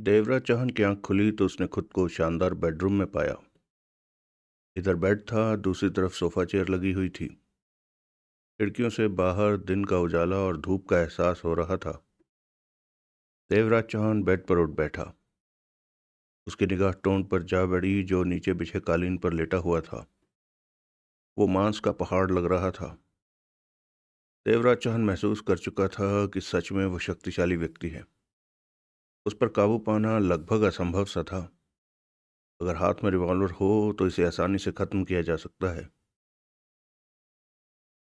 देवराज चौहान की आंख खुली तो उसने खुद को शानदार बेडरूम में पाया। इधर बेड था, दूसरी तरफ सोफा चेयर लगी हुई थी। खिड़कियों से बाहर दिन का उजाला और धूप का एहसास हो रहा था। देवराज चौहान बेड पर उठ बैठा। उसकी निगाह टोंड पर जा पड़ी जो नीचे बिछे कालीन पर लेटा हुआ था। वो मांस का पहाड़ लग रहा था। देवराज चौहान महसूस कर चुका था कि सच में वो शक्तिशाली व्यक्ति है। उस पर काबू पाना लगभग असंभव सा था। अगर हाथ में रिवॉल्वर हो तो इसे आसानी से खत्म किया जा सकता है।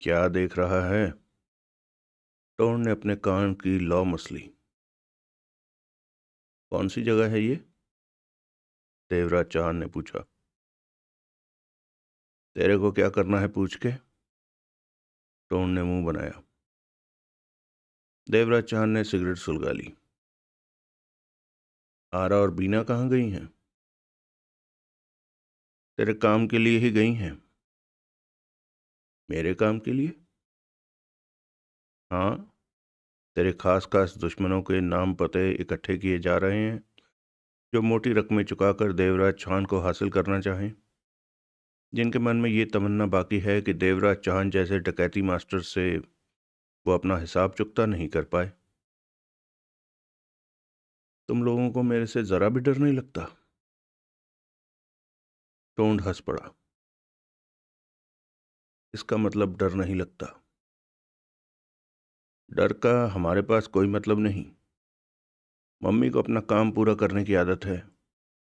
क्या देख रहा है? टोन ने अपने कान की लौ मसली। कौन सी जगह है ये? देवराज चौहान ने पूछा। तेरे को क्या करना है पूछ के? टोन ने मुंह बनाया। देवराज चौहान ने सिगरेट सुलगा ली। आरा और बीना कहाँ गई हैं? तेरे काम के लिए ही गई हैं। मेरे काम के लिए? हाँ। तेरे खास खास दुश्मनों के नाम पते इकट्ठे किए जा रहे हैं जो मोटी रकमें चुकाकर देवराज चौहान को हासिल करना चाहें, जिनके मन में ये तमन्ना बाकी है कि देवराज चौहान जैसे डकैती मास्टर से वो अपना हिसाब चुकता नहीं कर पाए। तुम लोगों को मेरे से जरा भी डर नहीं लगता? टोंड हंस पड़ा। इसका मतलब डर नहीं लगता। डर का हमारे पास कोई मतलब नहीं। मम्मी को अपना काम पूरा करने की आदत है।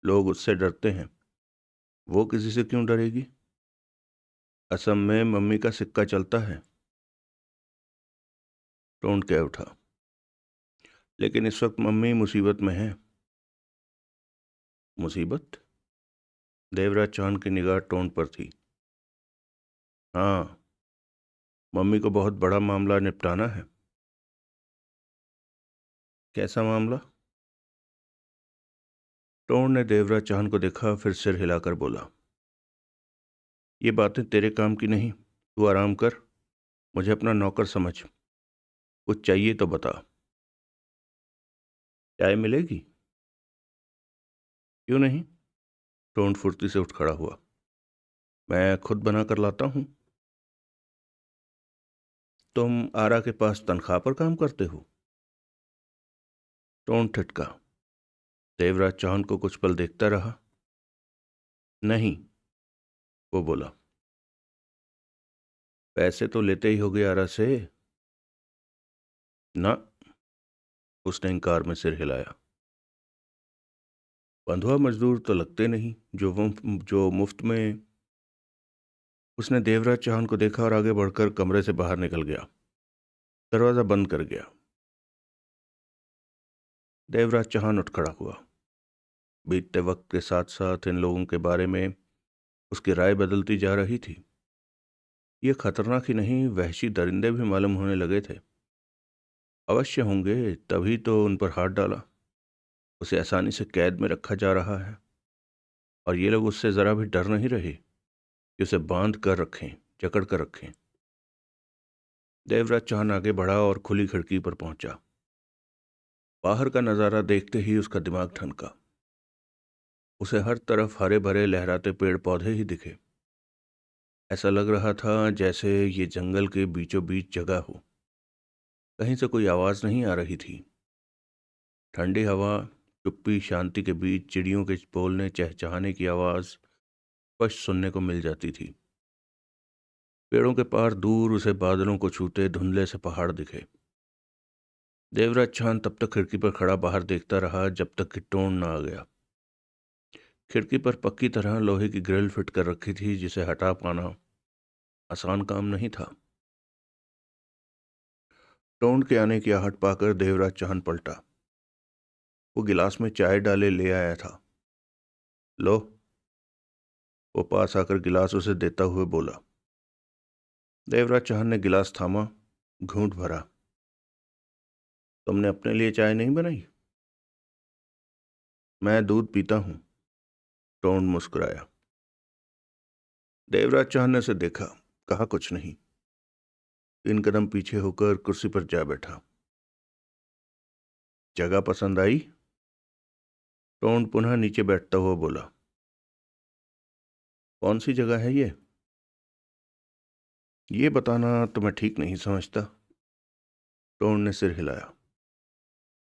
लोग उससे डरते हैं। वो किसी से क्यों डरेगी? असम में मम्मी का सिक्का चलता है। टोंड कह उठा। लेकिन इस वक्त मम्मी मुसीबत में है। मुसीबत? देवराज चौहान की निगाह टोंड पर थी। हाँ। मम्मी को बहुत बड़ा मामला निपटाना है। कैसा मामला? टोंड ने देवराज चौहान को देखा, फिर सिर हिलाकर बोला, ये बातें तेरे काम की नहीं। तू आराम कर। मुझे अपना नौकर समझ। कुछ चाहिए तो बता। चाय मिलेगी? क्यों नहीं? टोंड फुर्ती से उठ खड़ा हुआ। मैं खुद बना कर लाता हूँ। तुम आरा के पास तनख्वाह पर काम करते हो? टोंड ठिठका। देवराज चौहान को कुछ पल देखता रहा। नहीं, वो बोला। पैसे तो लेते ही होगे आरा से? ना। उसने इनकार में सिर हिलाया। बंधुआ मजदूर तो लगते नहीं जो मुफ्त में। उसने देवराज चौहान को देखा और आगे बढ़कर कमरे से बाहर निकल गया। दरवाजा बंद कर गया। देवराज चौहान उठ खड़ा हुआ। बीतते वक्त के साथ साथ इन लोगों के बारे में उसकी राय बदलती जा रही थी। ये खतरनाक ही नहीं, वहशी दरिंदे भी मालूम होने लगे थे। अवश्य होंगे, तभी तो उन पर हाथ डाला। उसे आसानी से कैद में रखा जा रहा है और ये लोग उससे जरा भी डर नहीं रहे कि उसे बांध कर रखें, जकड़ कर रखें। देवराज चौहान आगे बढ़ा और खुली खिड़की पर पहुंचा। बाहर का नज़ारा देखते ही उसका दिमाग ठनका। उसे हर तरफ हरे भरे लहराते पेड़ पौधे ही दिखे। ऐसा लग रहा था जैसे ये जंगल के बीचों बीच जगह हो। कहीं से कोई आवाज़ नहीं आ रही थी। ठंडी हवा, चुप्पी, शांति के बीच चिड़ियों के बोलने चहचहाने की आवाज़ स्पष्ट सुनने को मिल जाती थी। पेड़ों के पार दूर उसे बादलों को छूते धुंधले से पहाड़ दिखे। देवराज चौहान तब तक खिड़की पर खड़ा बाहर देखता रहा जब तक कि टोन न आ गया। खिड़की पर पक्की तरह लोहे की ग्रिल फिट कर रखी थी जिसे हटा पाना आसान काम नहीं था। टोन के आने की आहट पाकर देवराज चौहान पलटा। वो गिलास में चाय डाले ले आया था। लो। वो पास आकर गिलास उसे देता हुए बोला। देवराज चौहान ने गिलास थामा, घूंट भरा। तुमने अपने लिए चाय नहीं बनाई? मैं दूध पीता हूं। टोन मुस्कुराया। देवराज चौहान ने उसे देखा, कहा कुछ नहीं। 3 कदम पीछे होकर कुर्सी पर जा बैठा। जगह पसंद आई? टोंड पुनः नीचे बैठता हुआ बोला, कौन सी जगह है ये बताना तो मैं ठीक नहीं समझता। टोंड ने सिर हिलाया।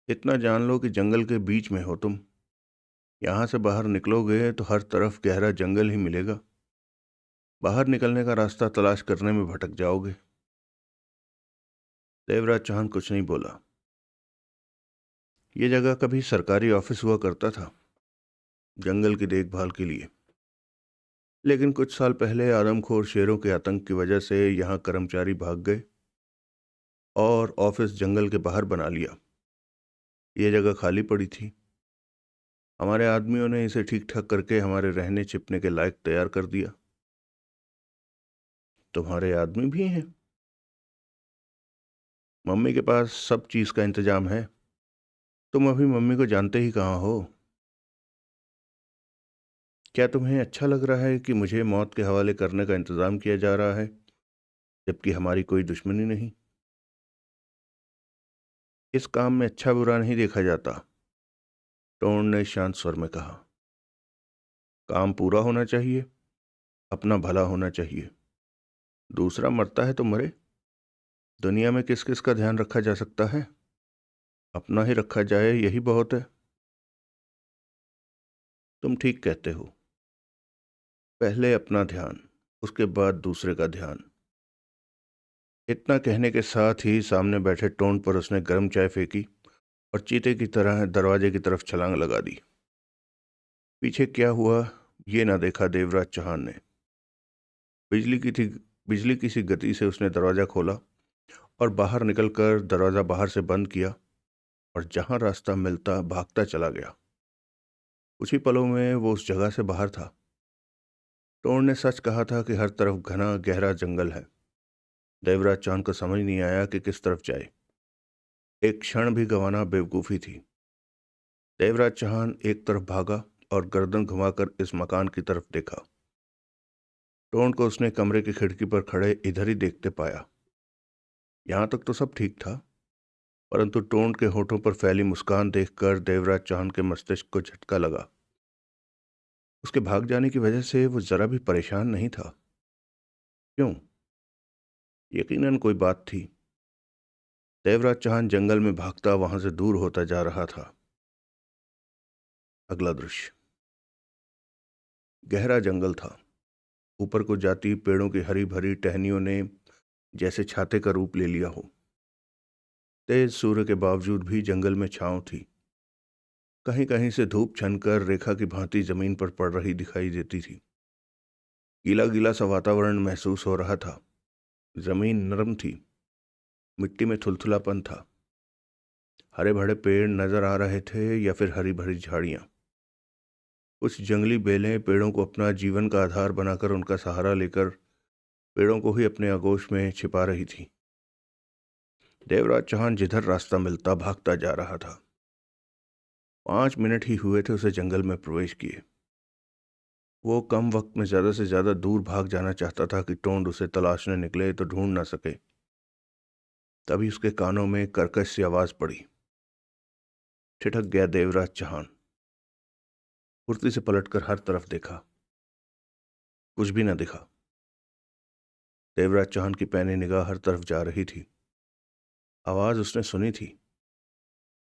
इतना जान लो कि जंगल के बीच में हो तुम। यहां से बाहर निकलोगे तो हर तरफ गहरा जंगल ही मिलेगा। बाहर निकलने का रास्ता तलाश करने में भटक जाओगे। देवराज चौहान कुछ नहीं बोला। ये जगह कभी सरकारी ऑफिस हुआ करता था, जंगल की देखभाल के लिए। लेकिन कुछ साल पहले आदमखोर शेरों के आतंक की वजह से यहाँ कर्मचारी भाग गए और ऑफिस जंगल के बाहर बना लिया। ये जगह खाली पड़ी थी। हमारे आदमियों ने इसे ठीक ठाक करके हमारे रहने छिपने के लायक तैयार कर दिया। तुम्हारे आदमी भी हैं? मम्मी के पास सब चीज का इंतजाम है। तुम अभी मम्मी को जानते ही कहाँ हो। क्या तुम्हें अच्छा लग रहा है कि मुझे मौत के हवाले करने का इंतजाम किया जा रहा है, जबकि हमारी कोई दुश्मनी नहीं? इस काम में अच्छा बुरा नहीं देखा जाता, टोन ने शांत स्वर में कहा। काम पूरा होना चाहिए, अपना भला होना चाहिए। दूसरा मरता है तो मरे। दुनिया में किस किस का ध्यान रखा जा सकता है? अपना ही रखा जाए, यही बहुत है। तुम ठीक कहते हो। पहले अपना ध्यान, उसके बाद दूसरे का ध्यान। इतना कहने के साथ ही सामने बैठे टोन पर उसने गर्म चाय फेंकी और चीते की तरह दरवाजे की तरफ छलांग लगा दी। पीछे क्या हुआ ये ना देखा देवराज चौहान ने। बिजली की थी बिजली की सी गति से उसने दरवाजा खोला और बाहर निकलकर दरवाजा बाहर से बंद किया और जहां रास्ता मिलता भागता चला गया। कुछ ही पलों में वो उस जगह से बाहर था। टोन ने सच कहा था कि हर तरफ घना गहरा जंगल है। देवराज चौहान को समझ नहीं आया कि किस तरफ जाए। एक क्षण भी गंवाना बेवकूफ़ी थी। देवराज चौहान एक तरफ भागा और गर्दन घुमाकर इस मकान की तरफ देखा। टोन को उसने कमरे की खिड़की पर खड़े इधर ही देखते पाया। यहां तक तो सब ठीक था, परंतु टोन के होठों पर फैली मुस्कान देखकर देवराज चौहान के मस्तिष्क को झटका लगा। उसके भाग जाने की वजह से वो जरा भी परेशान नहीं था। क्यों? यकीनन कोई बात थी। देवराज चौहान जंगल में भागता वहां से दूर होता जा रहा था। अगला दृश्य। गहरा जंगल था। ऊपर को जाती पेड़ों की हरी भरी टहनियों ने जैसे छाते का रूप ले लिया हो। तेज सूर्य के बावजूद भी जंगल में छांव थी। कहीं कहीं से धूप छनकर रेखा की भांति जमीन पर पड़ रही दिखाई देती थी। गीला गीला सा वातावरण महसूस हो रहा था। जमीन नरम थी, मिट्टी में थुलथुलापन था। हरे भरे पेड़ नजर आ रहे थे या फिर हरी भरी झाड़ियां। कुछ जंगली बेलें पेड़ों को अपना जीवन का आधार बनाकर उनका सहारा लेकर पेड़ों को ही अपने आगोश में छिपा रही थी। देवराज चौहान जिधर रास्ता मिलता भागता जा रहा था। 5 मिनट ही हुए थे उसे जंगल में प्रवेश किए। वो कम वक्त में ज्यादा से ज्यादा दूर भाग जाना चाहता था कि टोंड उसे तलाशने निकले तो ढूंढ ना सके। तभी उसके कानों में कर्कश सी आवाज पड़ी। ठिठक गया देवराज चौहान। फुर्ती से पलटकर हर तरफ देखा। कुछ भी न दिखा। देवराज चौहान की पैनी निगाह हर तरफ जा रही थी। आवाज उसने सुनी थी।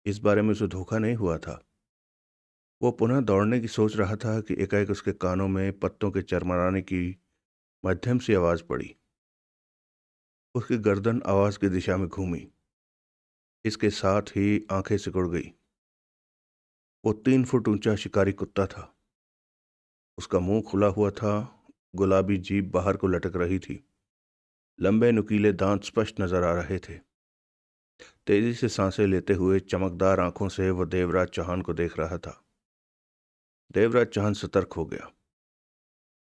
इस बारे में उसे धोखा नहीं हुआ था। वो पुनः दौड़ने की सोच रहा था कि एकाएक उसके कानों में पत्तों के चरमराने की मध्यम सी आवाज पड़ी। उसकी गर्दन आवाज की दिशा में घूमी। इसके साथ ही आंखें सिकुड़ गई। वो 3 फुट ऊंचा शिकारी कुत्ता था। उसका मुंह खुला हुआ था। गुलाबी जीभ बाहर को लटक रही थी। लंबे नुकीले दांत स्पष्ट नजर आ रहे थे। तेजी से सांसें लेते हुए चमकदार आंखों से वह देवराज चौहान को देख रहा था। देवराज चौहान सतर्क हो गया।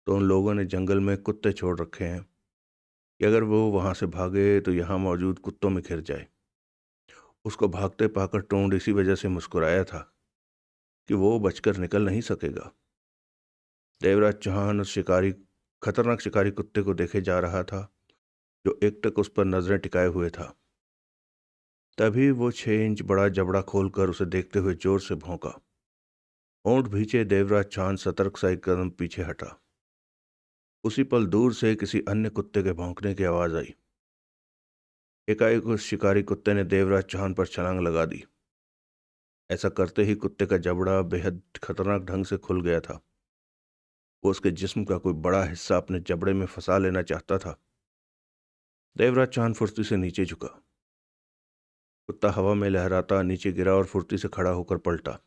तो उन लोगों ने जंगल में कुत्ते छोड़ रखे हैं कि अगर वो वहां से भागे तो यहाँ मौजूद कुत्तों में घिर जाए। उसको भागते पाकर टोंड इसी वजह से मुस्कुराया था कि वो बचकर निकल नहीं सकेगा। देवराज चौहान उस खतरनाक शिकारी कुत्ते को देखे जा रहा था जो एकटक उस पर नजरें टिकाए हुए था। तभी वो 6 इंच बड़ा जबड़ा खोलकर उसे देखते हुए जोर से भौंका। होंठ भींचे देवराज चांद सतर्क सा एक कदम पीछे हटा। उसी पल दूर से किसी अन्य कुत्ते के भौंकने की आवाज आई। एकाएक उस शिकारी कुत्ते ने देवराज चांद पर छलांग लगा दी। ऐसा करते ही कुत्ते का जबड़ा बेहद खतरनाक ढंग से खुल गया था। वो उसके जिस्म का कोई बड़ा हिस्सा अपने जबड़े में फंसा लेना चाहता था। देवराज चांद फुर्ती से नीचे झुका। कुत्ता हवा में लहराता नीचे गिरा और फुर्ती से खड़ा होकर पलटा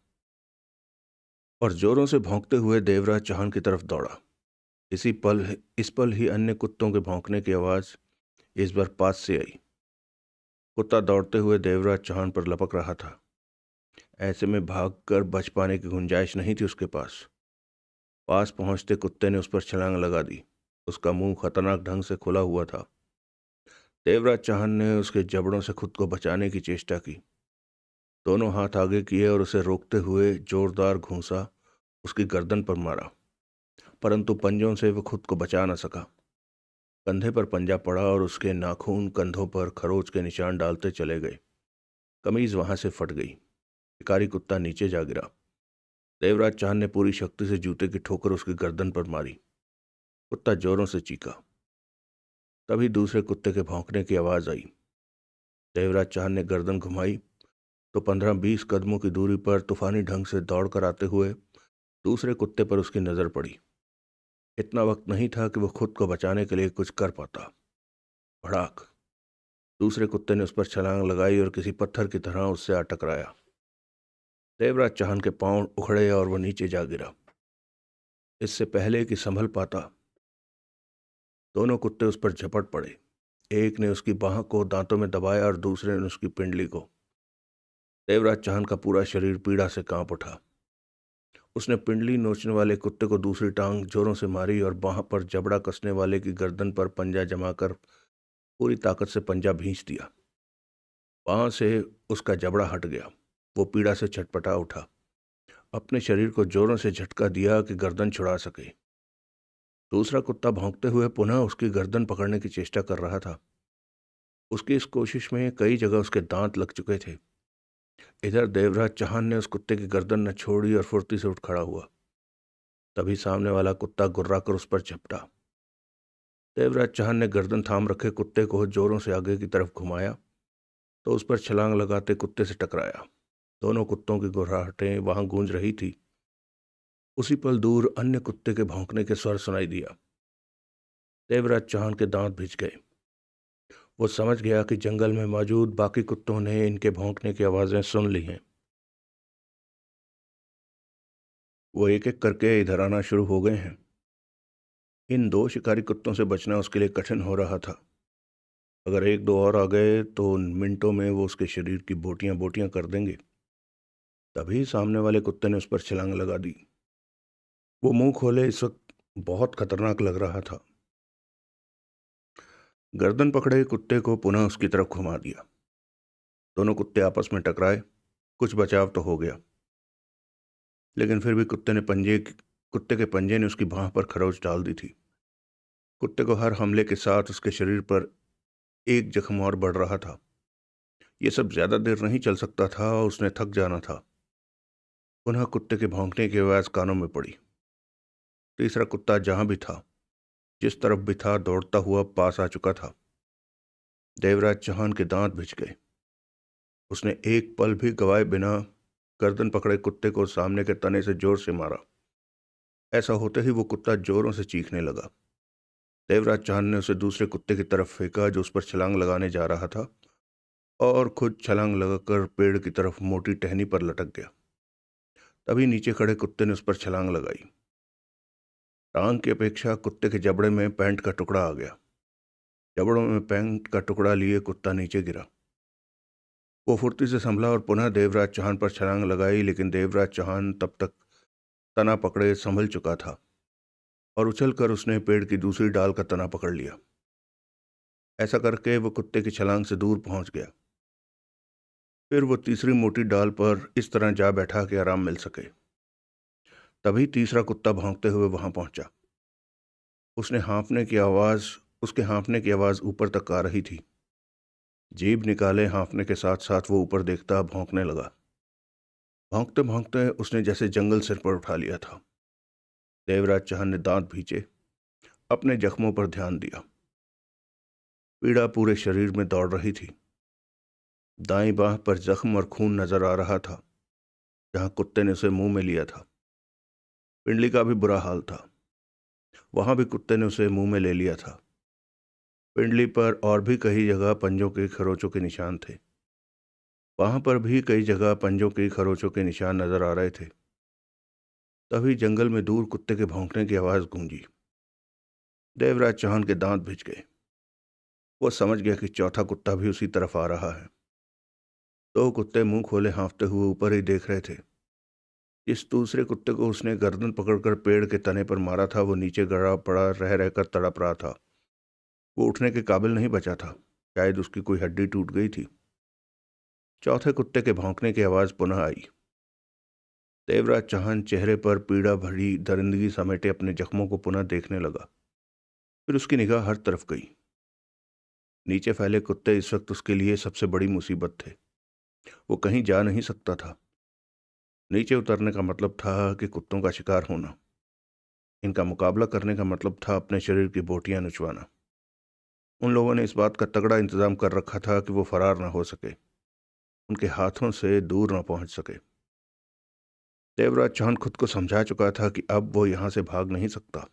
और जोरों से भौंकते हुए देवराज चांद की तरफ दौड़ा। इस पल ही अन्य कुत्तों के भौंकने की आवाज इस बार पास से आई। कुत्ता दौड़ते हुए देवराज चांद पर लपक रहा था। ऐसे में भागकर बच पाने की गुंजाइश नहीं थी उसके पास। पास पहुंचते कुत्ते ने उस पर छलांग लगा दी। उसका मुंह खतरनाक ढंग से खुला हुआ था। देवराज चाहन ने उसके जबड़ों से खुद को बचाने की चेष्टा की। दोनों हाथ आगे किए और उसे रोकते हुए जोरदार घूंसा उसकी गर्दन पर मारा, परंतु पंजों से वह खुद को बचा न सका। कंधे पर पंजा पड़ा और उसके नाखून कंधों पर खरोच के निशान डालते चले गए। कमीज वहां से फट गई। शिकारी कुत्ता नीचे जा गिरा। देवराज चांद ने पूरी शक्ति से जूते की ठोकर उसकी गर्दन पर मारी। कुत्ता जोरों से चीखा। तभी दूसरे कुत्ते के भौंकने की आवाज आई। देवराज चांद ने गर्दन घुमाई तो 15-20 कदमों की दूरी पर तूफानी ढंग से दौड़कर आते हुए दूसरे कुत्ते पर उसकी नजर पड़ी। इतना वक्त नहीं था कि वह खुद को बचाने के लिए कुछ कर पाता। भड़ाक! दूसरे कुत्ते ने उस पर छलांग लगाई और किसी पत्थर की तरह उससे आ टकराया। देवराज चांद के पांव उखड़े और वह नीचे जा गिरा। इससे पहले कि संभल पाता, दोनों कुत्ते उस पर झपट पड़े। एक ने उसकी बाह को दांतों में दबाया और दूसरे ने उसकी पिंडली को। देवराज चांद का पूरा शरीर पीड़ा से कांप उठा। उसने पिंडली नोचने वाले कुत्ते को दूसरी टांग जोरों से मारी और बाह पर जबड़ा कसने वाले की गर्दन पर पंजा जमाकर पूरी ताकत से पंजा भींच दिया। बाह से उसका जबड़ा हट गया। वो पीड़ा से छटपटा उठा। अपने शरीर को जोरों से झटका दिया कि गर्दन छुड़ा सके। दूसरा कुत्ता भौंकते हुए पुनः उसकी गर्दन पकड़ने की चेष्टा कर रहा था। उसकी इस कोशिश में कई जगह उसके दांत लग चुके थे। इधर देवराज चाहन ने उस कुत्ते की गर्दन न छोड़ी और फुर्ती से उठ खड़ा हुआ। तभी सामने वाला कुत्ता गुर्राकर उस पर झपटा। देवराज चाहन ने गर्दन थाम रखे कुत्ते को जोरों से आगे की तरफ घुमाया तो उस पर छलांग लगाते कुत्ते से टकराया। दोनों कुत्तों की गुर्राहटें वहां गूंज रही थी। उसी पल दूर अन्य कुत्ते के भौंकने के स्वर सुनाई दिया। देवराज चाहन के दांत भिज गए। वो समझ गया कि जंगल में मौजूद बाकी कुत्तों ने इनके भौंकने की आवाजें सुन ली हैं। वो एक एक करके इधर आना शुरू हो गए हैं। इन दो शिकारी कुत्तों से बचना उसके लिए कठिन हो रहा था। अगर एक दो और आ गए तो उन मिनटों में वो उसके शरीर की बोटियां बोटियां कर देंगे। तभी सामने वाले कुत्ते ने उस पर छलांग लगा दी। वो मुंह खोले इस वक्त बहुत खतरनाक लग रहा था। गर्दन पकड़े कुत्ते को पुनः उसकी तरफ घुमा दिया। दोनों कुत्ते आपस में टकराए। कुछ बचाव तो हो गया, लेकिन फिर भी कुत्ते के पंजे ने उसकी बाह पर खरोच डाल दी थी। कुत्ते को हर हमले के साथ उसके शरीर पर एक जख्म और बढ़ रहा था। ये सब ज्यादा देर नहीं चल सकता था और उसने थक जाना था। पुनः कुत्ते के भौंकने की आवाज कानों में पड़ी। तीसरा कुत्ता जहां भी था, जिस तरफ भी था, दौड़ता हुआ पास आ चुका था। देवराज चौहान के दांत भिज गए। उसने एक पल भी गवाए बिना गर्दन पकड़े कुत्ते को सामने के तने से जोर से मारा। ऐसा होते ही वो कुत्ता जोरों से चीखने लगा। देवराज चौहान ने उसे दूसरे कुत्ते की तरफ फेंका जो उस पर छलांग लगाने जा रहा था और खुद छलांग लगाकर पेड़ की तरफ मोटी टहनी पर लटक गया। तभी नीचे खड़े कुत्ते ने उस पर छलांग लगाई। टांग की अपेक्षा कुत्ते के जबड़े में पैंट का टुकड़ा आ गया। जबड़ों में पैंट का टुकड़ा लिए कुत्ता नीचे गिरा। वो फुर्ती से संभला और पुनः देवराज चौहान पर छलांग लगाई, लेकिन देवराज चौहान तब तक तना पकड़े संभल चुका था और उछलकर उसने पेड़ की दूसरी डाल का तना पकड़ लिया। ऐसा करके वो कुत्ते की छलांग से दूर पहुंच गया। फिर वो तीसरी मोटी डाल पर इस तरह जा बैठा कि आराम मिल सके। तभी तीसरा कुत्ता भौंकते हुए वहां पहुंचा। उसके हाँफने की आवाज ऊपर तक आ रही थी। जीभ निकाले हाँफने के साथ साथ वो ऊपर देखता भौंकने लगा। भौंकते भौंकते उसने जैसे जंगल सिर पर उठा लिया था। देवराज चौहान ने दांत भींचे, अपने जख्मों पर ध्यान दिया। पीड़ा पूरे शरीर में दौड़ रही थी। दाईं बांह पर जख्म और खून नजर आ रहा था, जहां कुत्ते ने उसे मुंह में लिया था। पिंडली का भी बुरा हाल था, वहां भी कुत्ते ने उसे मुंह में ले लिया था। पिंडली पर और भी कई जगह पंजों के खरोचों के निशान थे। वहां पर भी कई जगह पंजों के खरोचों के निशान नजर आ रहे थे। तभी जंगल में दूर कुत्ते के भौंकने की आवाज गूंजी। देवराज चौहान के दांत भिज गए। वो समझ गया कि चौथा कुत्ता भी उसी तरफ आ रहा है। दो कुत्ते मुंह खोले हाँफते हुए ऊपर ही देख रहे थे। जिस दूसरे कुत्ते को उसने गर्दन पकड़कर पेड़ के तने पर मारा था, वो नीचे गड़ा पड़ा रह रहकर तड़प रहा था। वो उठने के काबिल नहीं बचा था, शायद उसकी कोई हड्डी टूट गई थी। चौथे कुत्ते के भौंकने की आवाज पुनः आई। देवराज चौहान चेहरे पर पीड़ा भरी दरिंदगी समेटे अपने जख्मों को पुनः देखने लगा। फिर उसकी निगाह हर तरफ गई। नीचे फैले कुत्ते इस वक्त उसके लिए सबसे बड़ी मुसीबत थे। वो कहीं जा नहीं सकता था। नीचे उतरने का मतलब था कि कुत्तों का शिकार होना। इनका मुकाबला करने का मतलब था अपने शरीर की बोटियां नुचवाना। उन लोगों ने इस बात का तगड़ा इंतजाम कर रखा था कि वो फरार न हो सके, उनके हाथों से दूर न पहुंच सके। देवराज चौहान खुद को समझा चुका था कि अब वो यहां से भाग नहीं सकता।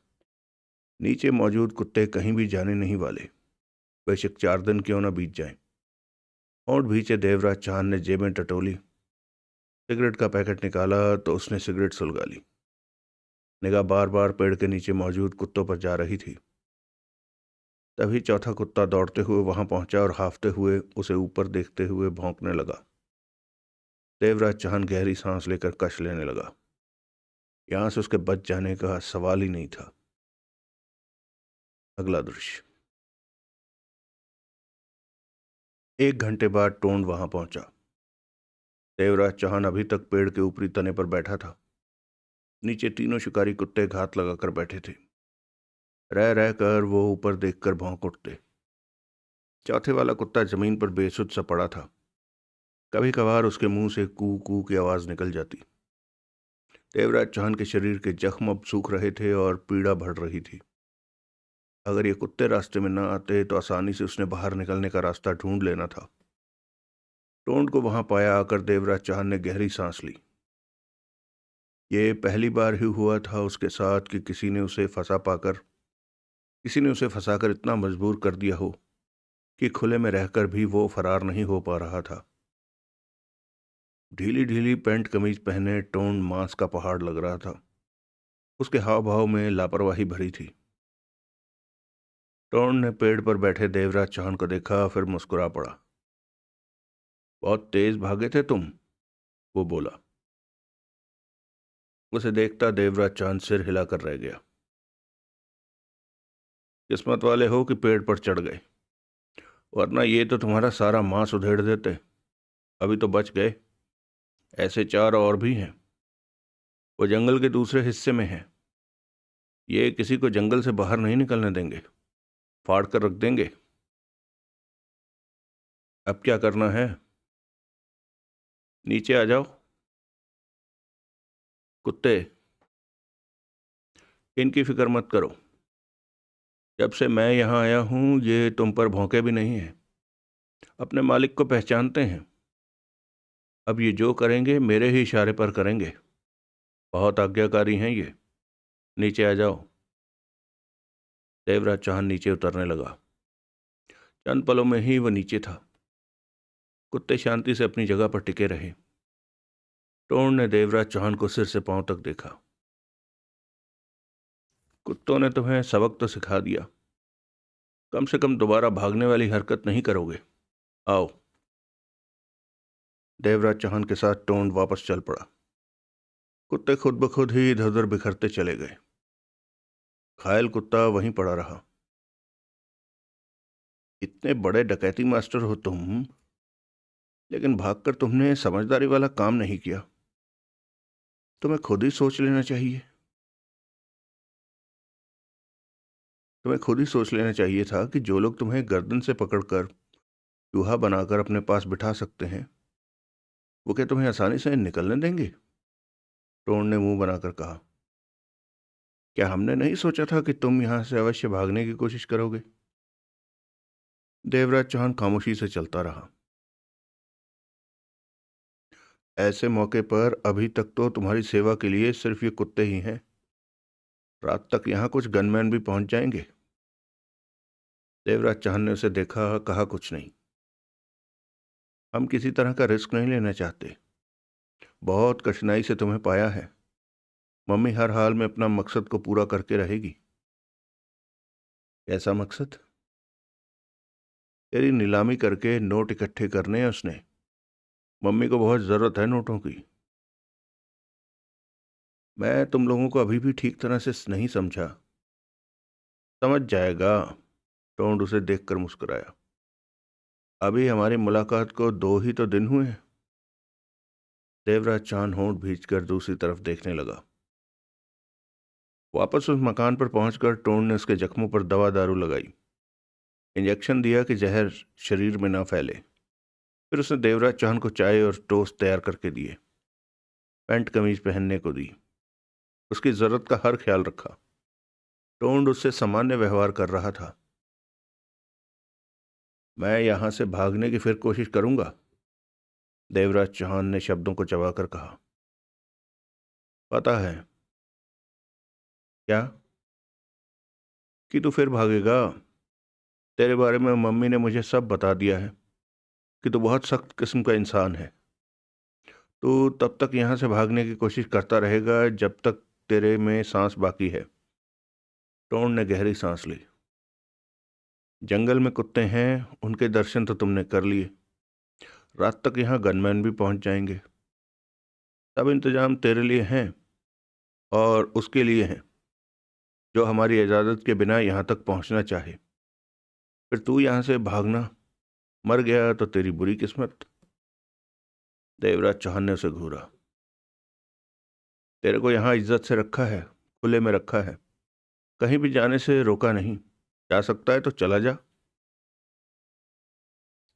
नीचे मौजूद कुत्ते कहीं भी जाने नहीं वाले, बेशक 4 दिन क्यों न बीत जाएं। होंठ भींचे देवराज चौहान ने जेबें टटोली। सिगरेट का पैकेट निकाला तो उसने सिगरेट सुलगा ली। निगाह बार बार पेड़ के नीचे मौजूद कुत्तों पर जा रही थी। तभी चौथा कुत्ता दौड़ते हुए वहां पहुंचा और हाफते हुए उसे ऊपर देखते हुए भौंकने लगा। देवराज चौहान गहरी सांस लेकर कश लेने लगा। यहां से उसके बच जाने का सवाल ही नहीं था। अगला दृश्य। 1 घंटे बाद टोंड वहां पहुंचा। देवराज चौहान अभी तक पेड़ के ऊपरी तने पर बैठा था। नीचे तीनों शिकारी कुत्ते घात लगाकर बैठे थे। रह रह कर वो ऊपर देखकर भौंक उठते। चौथे वाला कुत्ता जमीन पर बेसुध सा पड़ा था। कभी कभार उसके मुंह से कू कू की आवाज निकल जाती। देवराज चौहान के शरीर के जख्म अब सूख रहे थे और पीड़ा बढ़ रही थी। अगर ये कुत्ते रास्ते में न आते तो आसानी से उसने बाहर निकलने का रास्ता ढूंढ लेना था। टोंड को वहां पाया आकर देवराज चौहान ने गहरी सांस ली। ये पहली बार ही हुआ था उसके साथ कि किसी ने उसे फंसाकर इतना मजबूर कर दिया हो कि खुले में रहकर भी वो फरार नहीं हो पा रहा था। ढीली ढीली पैंट कमीज पहने टोंड मांस का पहाड़ लग रहा था। उसके हाव भाव में लापरवाही भरी थी। टोंड ने पेड़ पर बैठे देवराज चौहान को देखा, फिर मुस्कुरा पड़ा। बहुत तेज भागे थे तुम, वो बोला। उसे देखता देवराज चौहान सिर हिलाकर रह गया। किस्मत वाले हो कि पेड़ पर चढ़ गए, वरना ये तो तुम्हारा सारा मांस उधेड़ देते। अभी तो बच गए। ऐसे 4 और भी हैं। वो जंगल के दूसरे हिस्से में हैं। ये किसी को जंगल से बाहर नहीं निकलने देंगे, फाड़ कर रख देंगे। अब क्या करना है? नीचे आ जाओ। कुत्ते, इनकी फिक्र मत करो। जब से मैं यहाँ आया हूँ ये तुम पर भौंके भी नहीं हैं। अपने मालिक को पहचानते हैं। अब ये जो करेंगे मेरे ही इशारे पर करेंगे। बहुत आज्ञाकारी हैं ये। नीचे आ जाओ। देवराज चौहान नीचे उतरने लगा। चंद पलों में ही वह नीचे था। कुत्ते शांति से अपनी जगह पर टिके रहे। टोंड ने देवराज चौहान को सिर से पांव तक देखा। कुत्तों ने तुम्हें सबक तो सिखा दिया, कम से कम दोबारा भागने वाली हरकत नहीं करोगे। आओ। देवराज चौहान के साथ टोंड वापस चल पड़ा। कुत्ते खुद ब खुद ही इधर उधर बिखरते चले गए। घायल कुत्ता वहीं पड़ा रहा। इतने बड़े डकैती मास्टर हो तुम, लेकिन भागकर तुमने समझदारी वाला काम नहीं किया। तुम्हें खुद ही सोच लेना चाहिए। तुम्हें खुद ही सोच लेना चाहिए था कि जो लोग तुम्हें गर्दन से पकड़कर चूहा बनाकर अपने पास बिठा सकते हैं, वो क्या तुम्हें आसानी से निकलने देंगे? टोन ने मुंह बनाकर कहा। क्या हमने नहीं सोचा था कि तुम यहां से अवश्य भागने की कोशिश करोगे? देवराज चौहान खामोशी से चलता रहा। ऐसे मौके पर अभी तक तो तुम्हारी सेवा के लिए सिर्फ ये कुत्ते ही हैं। रात तक यहाँ कुछ गनमैन भी पहुंच जाएंगे। देवराज चौहान ने उसे देखा, कहा कुछ नहीं। हम किसी तरह का रिस्क नहीं लेना चाहते। बहुत कठिनाई से तुम्हें पाया है। मम्मी हर हाल में अपना मकसद को पूरा करके रहेगी। कैसा मकसद? तेरी नीलामी करके नोट इकट्ठे करने हैं उसने। मम्मी को बहुत जरूरत है नोटों की। मैं तुम लोगों को अभी भी ठीक तरह से नहीं समझा। समझ जाएगा। टोंड उसे देखकर मुस्कुराया। अभी हमारी मुलाकात को 2 ही तो दिन हुए हैं। देवराज चांद होंठ भींचकर दूसरी तरफ देखने लगा। वापस उस मकान पर पहुंचकर टोंड ने उसके जख्मों पर दवा दारू लगाई, इंजेक्शन दिया कि जहर शरीर में ना फैले। फिर उसने देवराज चांद को चाय और टोस्ट तैयार करके दिए, पैंट कमीज पहनने को दी, उसकी जरूरत का हर ख्याल रखा। टोंड उससे सामान्य व्यवहार कर रहा था। मैं यहां से भागने की फिर कोशिश करूंगा, देवराज चौहान ने शब्दों को चबाकर कहा। पता है। क्या? कि तू फिर भागेगा। तेरे बारे में मम्मी ने मुझे सब बता दिया है कि तू बहुत सख्त किस्म का इंसान है। तू तब तक यहां से भागने की कोशिश करता रहेगा जब तक तेरे में सांस बाकी है। टोन ने गहरी सांस ली। जंगल में कुत्ते हैं, उनके दर्शन तो तुमने कर लिए। रात तक यहाँ गनमैन भी पहुंच जाएंगे। सब इंतजाम तेरे लिए हैं और उसके लिए हैं जो हमारी इजाज़त के बिना यहाँ तक पहुंचना चाहे। फिर तू यहाँ से भागना, मर गया तो तेरी बुरी किस्मत। देवराज चौहान ने उसे घूरा। तेरे को यहाँ इज्जत से रखा है, खुले में रखा है, कहीं भी जाने से रोका नहीं। जा सकता है तो चला जा।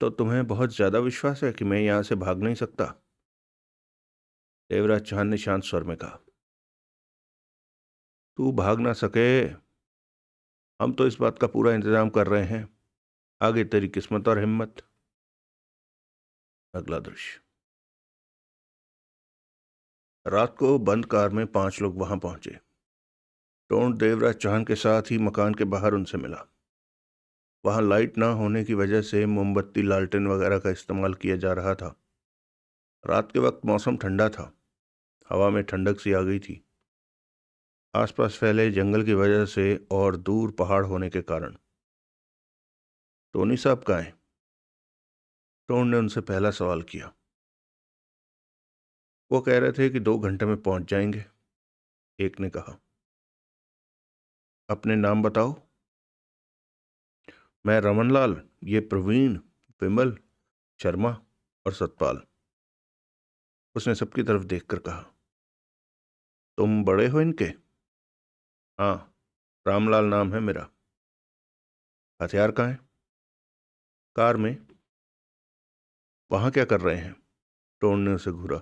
तो तुम्हें बहुत ज्यादा विश्वास है कि मैं यहाँ से भाग नहीं सकता? देवराज चौहान ने शांत स्वर में कहा। तू भाग ना सके, हम तो इस बात का पूरा इंतजाम कर रहे हैं। आगे तेरी किस्मत और हिम्मत। अगला दृश्य। रात को बंद कार में 5 लोग वहां पहुंचे। टोंड देवराज चौहान के साथ ही मकान के बाहर उनसे मिला। वहां लाइट ना होने की वजह से मोमबत्ती, लालटेन वगैरह का इस्तेमाल किया जा रहा था। रात के वक्त मौसम ठंडा था, हवा में ठंडक सी आ गई थी। आसपास फैले जंगल की वजह से और दूर पहाड़ होने के कारण। टोनी साहब कहाँ हैं? टोन ने उनसे पहला सवाल किया। वो कह रहे थे कि 2 घंटे में पहुंच जाएंगे, एक ने कहा। अपने नाम बताओ। मैं रमनलाल, ये प्रवीण, विमल, शर्मा और सतपाल। उसने सबकी तरफ देखकर कहा। तुम बड़े हो इनके? हाँ, रामलाल नाम है मेरा। हथियार कहाँ है? कार में। वहां क्या कर रहे हैं? टोन ने उसे घूरा।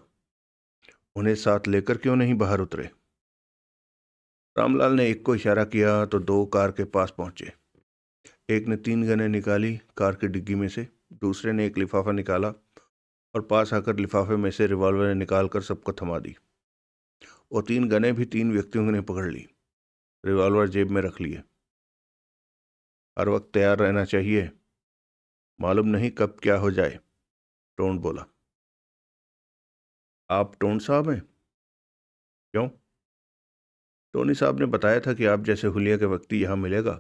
उन्हें साथ लेकर क्यों नहीं बाहर उतरे? रामलाल ने एक को इशारा किया तो 2 कार के पास पहुंचे। एक ने 3 गनें निकाली कार की डिग्गी में से, दूसरे ने एक लिफाफा निकाला और पास आकर लिफाफे में से रिवॉल्वर निकालकर सबको थमा दी। वो 3 गनें भी 3 व्यक्तियों ने पकड़ ली, रिवॉल्वर जेब में रख लिए। हर वक्त तैयार रहना चाहिए, मालूम नहीं कब क्या हो जाए, टोन बोला। आप टोन साहब हैं? क्यों? टोनी साहब ने बताया था कि आप जैसे हुलिया के व्यक्ति यहाँ मिलेगा।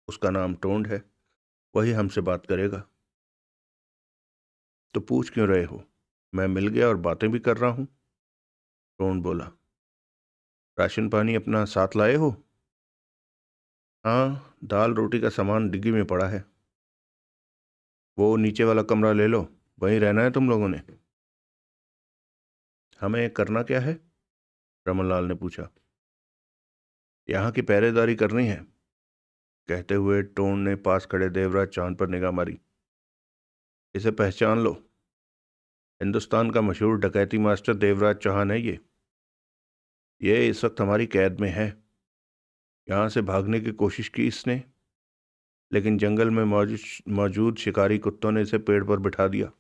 उसका नाम टोंड है, वही हमसे बात करेगा। तो पूछ क्यों रहे हो? मैं मिल गया और बातें भी कर रहा हूँ, टोंड बोला। राशन पानी अपना साथ लाए हो? हाँ, दाल रोटी का सामान डिग्गी में पड़ा है। वो नीचे वाला कमरा ले लो, वहीं रहना है तुम लोगों ने। हमें करना क्या है? रमनलाल ने पूछा। यहाँ की पहरेदारी करनी है, कहते हुए टोन ने पास खड़े देवराज चांद पर निगाह मारी। इसे पहचान लो। हिंदुस्तान का मशहूर डकैती मास्टर देवराज चौहान है ये इस वक्त हमारी कैद में है। यहाँ से भागने की कोशिश की इसने, लेकिन जंगल में मौजूद शिकारी कुत्तों ने इसे पेड़ पर बिठा दिया।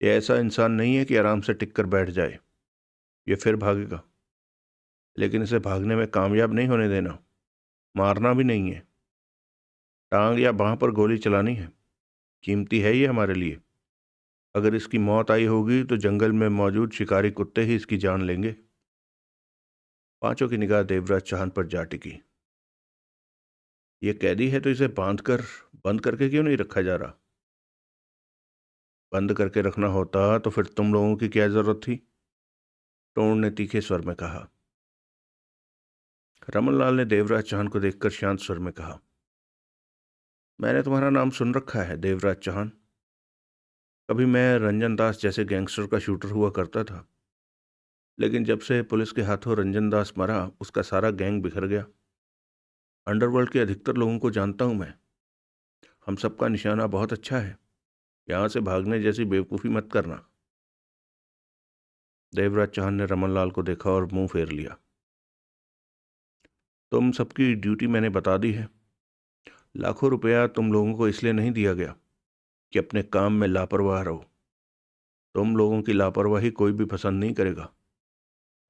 ये ऐसा इंसान नहीं है कि आराम से टिक कर बैठ जाए। ये फिर भागेगा, लेकिन इसे भागने में कामयाब नहीं होने देना। मारना भी नहीं है, टांग या बांह पर गोली चलानी है। कीमती है ये हमारे लिए। अगर इसकी मौत आई होगी तो जंगल में मौजूद शिकारी कुत्ते ही इसकी जान लेंगे। पांचों की निगाह देवराज चौहान पर जा टिकी। ये कैदी है तो इसे बंद करके क्यों नहीं रखा जा रहा? बंद करके रखना होता तो फिर तुम लोगों की क्या जरूरत थी? टोन ने तीखे स्वर में कहा। रमनलाल ने देवराज चौहान को देखकर शांत स्वर में कहा, मैंने तुम्हारा नाम सुन रखा है देवराज चौहान। कभी मैं रंजन दास जैसे गैंगस्टर का शूटर हुआ करता था, लेकिन जब से पुलिस के हाथों रंजन दास मरा, उसका सारा गैंग बिखर गया। अंडरवर्ल्ड के अधिकतर लोगों को जानता हूं मैं। हम सबका निशाना बहुत अच्छा है। यहां से भागने जैसी बेवकूफ़ी मत करना। देवराज चौहान ने रमनलाल को देखा और मुंह फेर लिया। तुम सबकी ड्यूटी मैंने बता दी है। लाखों रुपया तुम लोगों को इसलिए नहीं दिया गया कि अपने काम में लापरवाह रहो। तुम लोगों की लापरवाही कोई भी पसंद नहीं करेगा।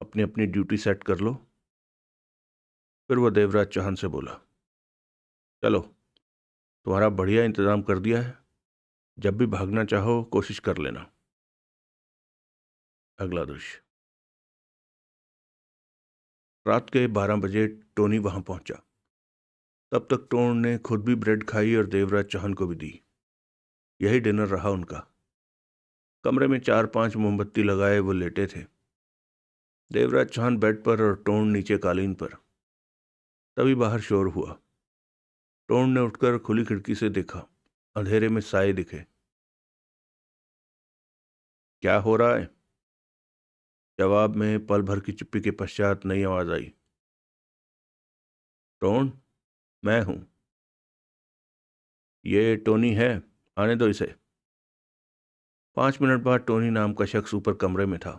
अपनी अपनी ड्यूटी सेट कर लो। फिर वो देवराज चौहान से बोला, चलो, तुम्हारा बढ़िया इंतजाम कर दिया है। जब भी भागना चाहो कोशिश कर लेना। अगला दृश्य। रात के 12 बजे टोनी वहां पहुंचा। तब तक टोन ने खुद भी ब्रेड खाई और देवराज चौहान को भी दी। यही डिनर रहा उनका। कमरे में 4-5 मोमबत्ती लगाए वो लेटे थे। देवराज चौहान बेड पर और टोन नीचे कालीन पर। तभी बाहर शोर हुआ। टोन ने उठकर खुली खिड़की से देखा। अंधेरे में साए दिखे। क्या हो रहा है? जवाब में पल भर की चुप्पी के पश्चात नई आवाज आई। टोन, मैं हूं। ये टोनी है, आने दो इसे। 5 मिनट बाद टोनी नाम का शख्स ऊपर कमरे में था।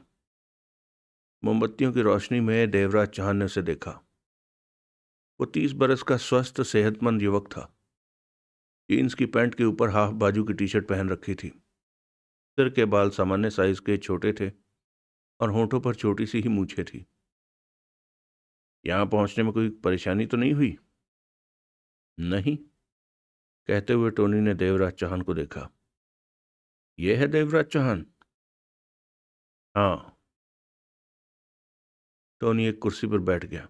मोमबत्तियों की रोशनी में देवराज चौहान ने उसे देखा। वो 30 बरस का स्वस्थ सेहतमंद युवक था। जीन्स की पैंट के ऊपर हाफ बाजू की टी शर्ट पहन रखी थी। सिर के बाल सामान्य साइज के छोटे थे और होंठों पर छोटी सी ही मूछें थी। यहां पहुंचने में कोई परेशानी तो नहीं हुई? नहीं, कहते हुए टोनी ने देवराज चौहान को देखा। यह है देवराज चौहान? हाँ। टोनी एक कुर्सी पर बैठ गया।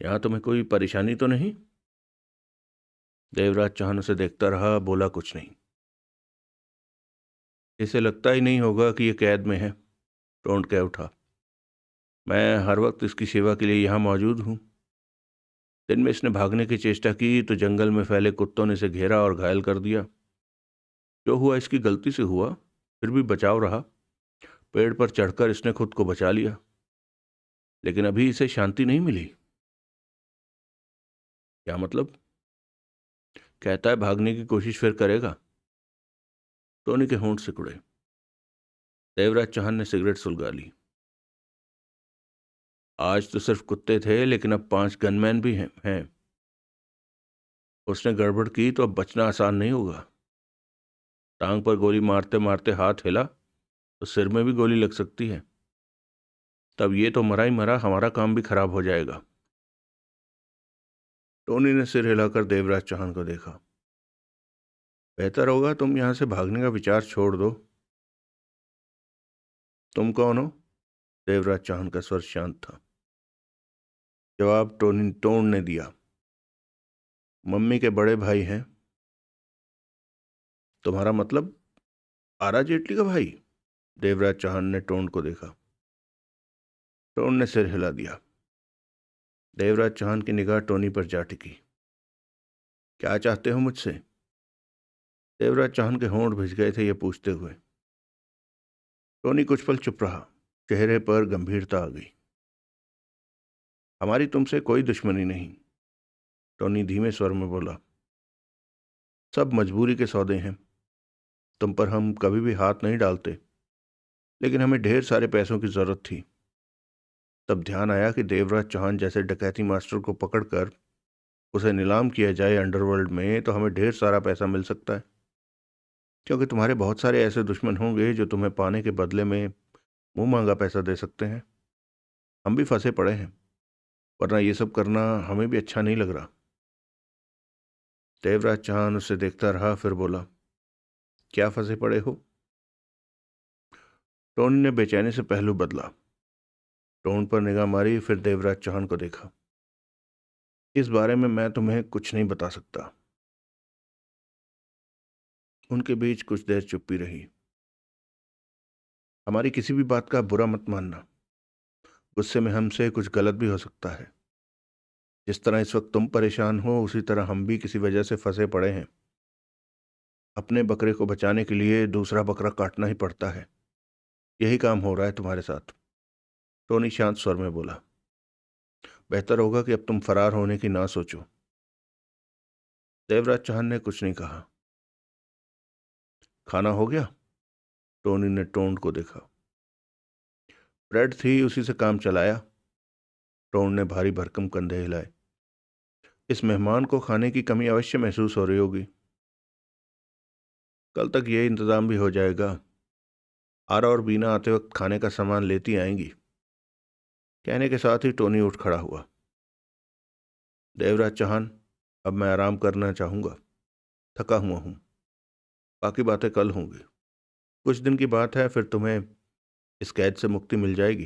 यहां तुम्हें कोई परेशानी तो नहीं? देवराज चौहान उसे देखता रहा, बोला कुछ नहीं। इसे लगता ही नहीं होगा कि यह कैद में है, टोन कह उठा। मैं हर वक्त इसकी सेवा के लिए यहाँ मौजूद हूँ। दिन में इसने भागने की चेष्टा की तो जंगल में फैले कुत्तों ने इसे घेरा और घायल कर दिया। जो हुआ इसकी गलती से हुआ, फिर भी बचाव रहा। पेड़ पर चढ़कर इसने खुद को बचा लिया, लेकिन अभी इसे शांति नहीं मिली। क्या मतलब? कहता है भागने की कोशिश फिर करेगा। टोनी के होंठ सिकुड़े। देवराज चौहान ने सिगरेट सुलगा ली। आज तो सिर्फ कुत्ते थे, लेकिन अब 5 गनमैन भी हैं। उसने गड़बड़ की तो अब बचना आसान नहीं होगा। टांग पर गोली मारते मारते हाथ हिला तो सिर में भी गोली लग सकती है। तब ये तो मरा ही मरा, हमारा काम भी खराब हो जाएगा। टोनी ने सिर हिलाकर देवराज चौहान को देखा। बेहतर होगा तुम यहां से भागने का विचार छोड़ दो। तुम कौन हो? देवराज चौहान का स्वर शांत था। जवाब टोन ने दिया। मम्मी के बड़े भाई हैं। तुम्हारा मतलब आरा जेटली का भाई? देवराज चौहान ने टोन को देखा। टोन ने सिर हिला दिया। देवराज चौहान की निगाह टोनी पर जा टिकी। क्या चाहते हो मुझसे? देवराज चौहान के होंठ भिज गए थे ये पूछते हुए। टोनी कुछ पल चुप रहा। चेहरे पर गंभीरता आ गई। हमारी तुमसे कोई दुश्मनी नहीं, टोनी धीमे स्वर में बोला। सब मजबूरी के सौदे हैं। तुम पर हम कभी भी हाथ नहीं डालते, लेकिन हमें ढेर सारे पैसों की जरूरत थी। तब ध्यान आया कि देवराज चौहान जैसे डकैती मास्टर को पकड़कर उसे नीलाम किया जाए अंडरवर्ल्ड में, तो हमें ढेर सारा पैसा मिल सकता है, क्योंकि तुम्हारे बहुत सारे ऐसे दुश्मन होंगे जो तुम्हें पाने के बदले में मुंह मांगा पैसा दे सकते हैं। हम भी फंसे पड़े हैं, वरना ये सब करना हमें भी अच्छा नहीं लग रहा। देवराज चौहान उसे देखता रहा, फिर बोला, क्या फंसे पड़े हो? टोनी ने बेचैनी से पहलू बदला, टोन पर निगाह मारी, फिर देवराज चौहान को देखा। इस बारे में मैं तुम्हें कुछ नहीं बता सकता। उनके बीच कुछ देर चुप्पी रही। हमारी किसी भी बात का बुरा मत मानना, गुस्से में हमसे कुछ गलत भी हो सकता है। जिस तरह इस वक्त तुम परेशान हो, उसी तरह हम भी किसी वजह से फंसे पड़े हैं। अपने बकरे को बचाने के लिए दूसरा बकरा काटना ही पड़ता है। यही काम हो रहा है तुम्हारे साथ। टोनी शांत स्वर में बोला, बेहतर होगा कि अब तुम फरार होने की ना सोचो। देवराज चौहान ने कुछ नहीं कहा। खाना हो गया? टोनी ने टोन को देखा। ब्रेड थी, उसी से काम चलाया। टोन ने भारी भरकम कंधे हिलाए। इस मेहमान को खाने की कमी अवश्य महसूस हो रही होगी। कल तक ये इंतजाम भी हो जाएगा। आरा और बीना आते वक्त खाने का सामान लेती आएंगी। कहने के साथ ही टोनी उठ खड़ा हुआ। देवराज चौहान, अब मैं आराम करना चाहूंगा, थका हुआ हूं। बाकी बातें कल होंगी। कुछ दिन की बात है, फिर तुम्हें इस कैद से मुक्ति मिल जाएगी,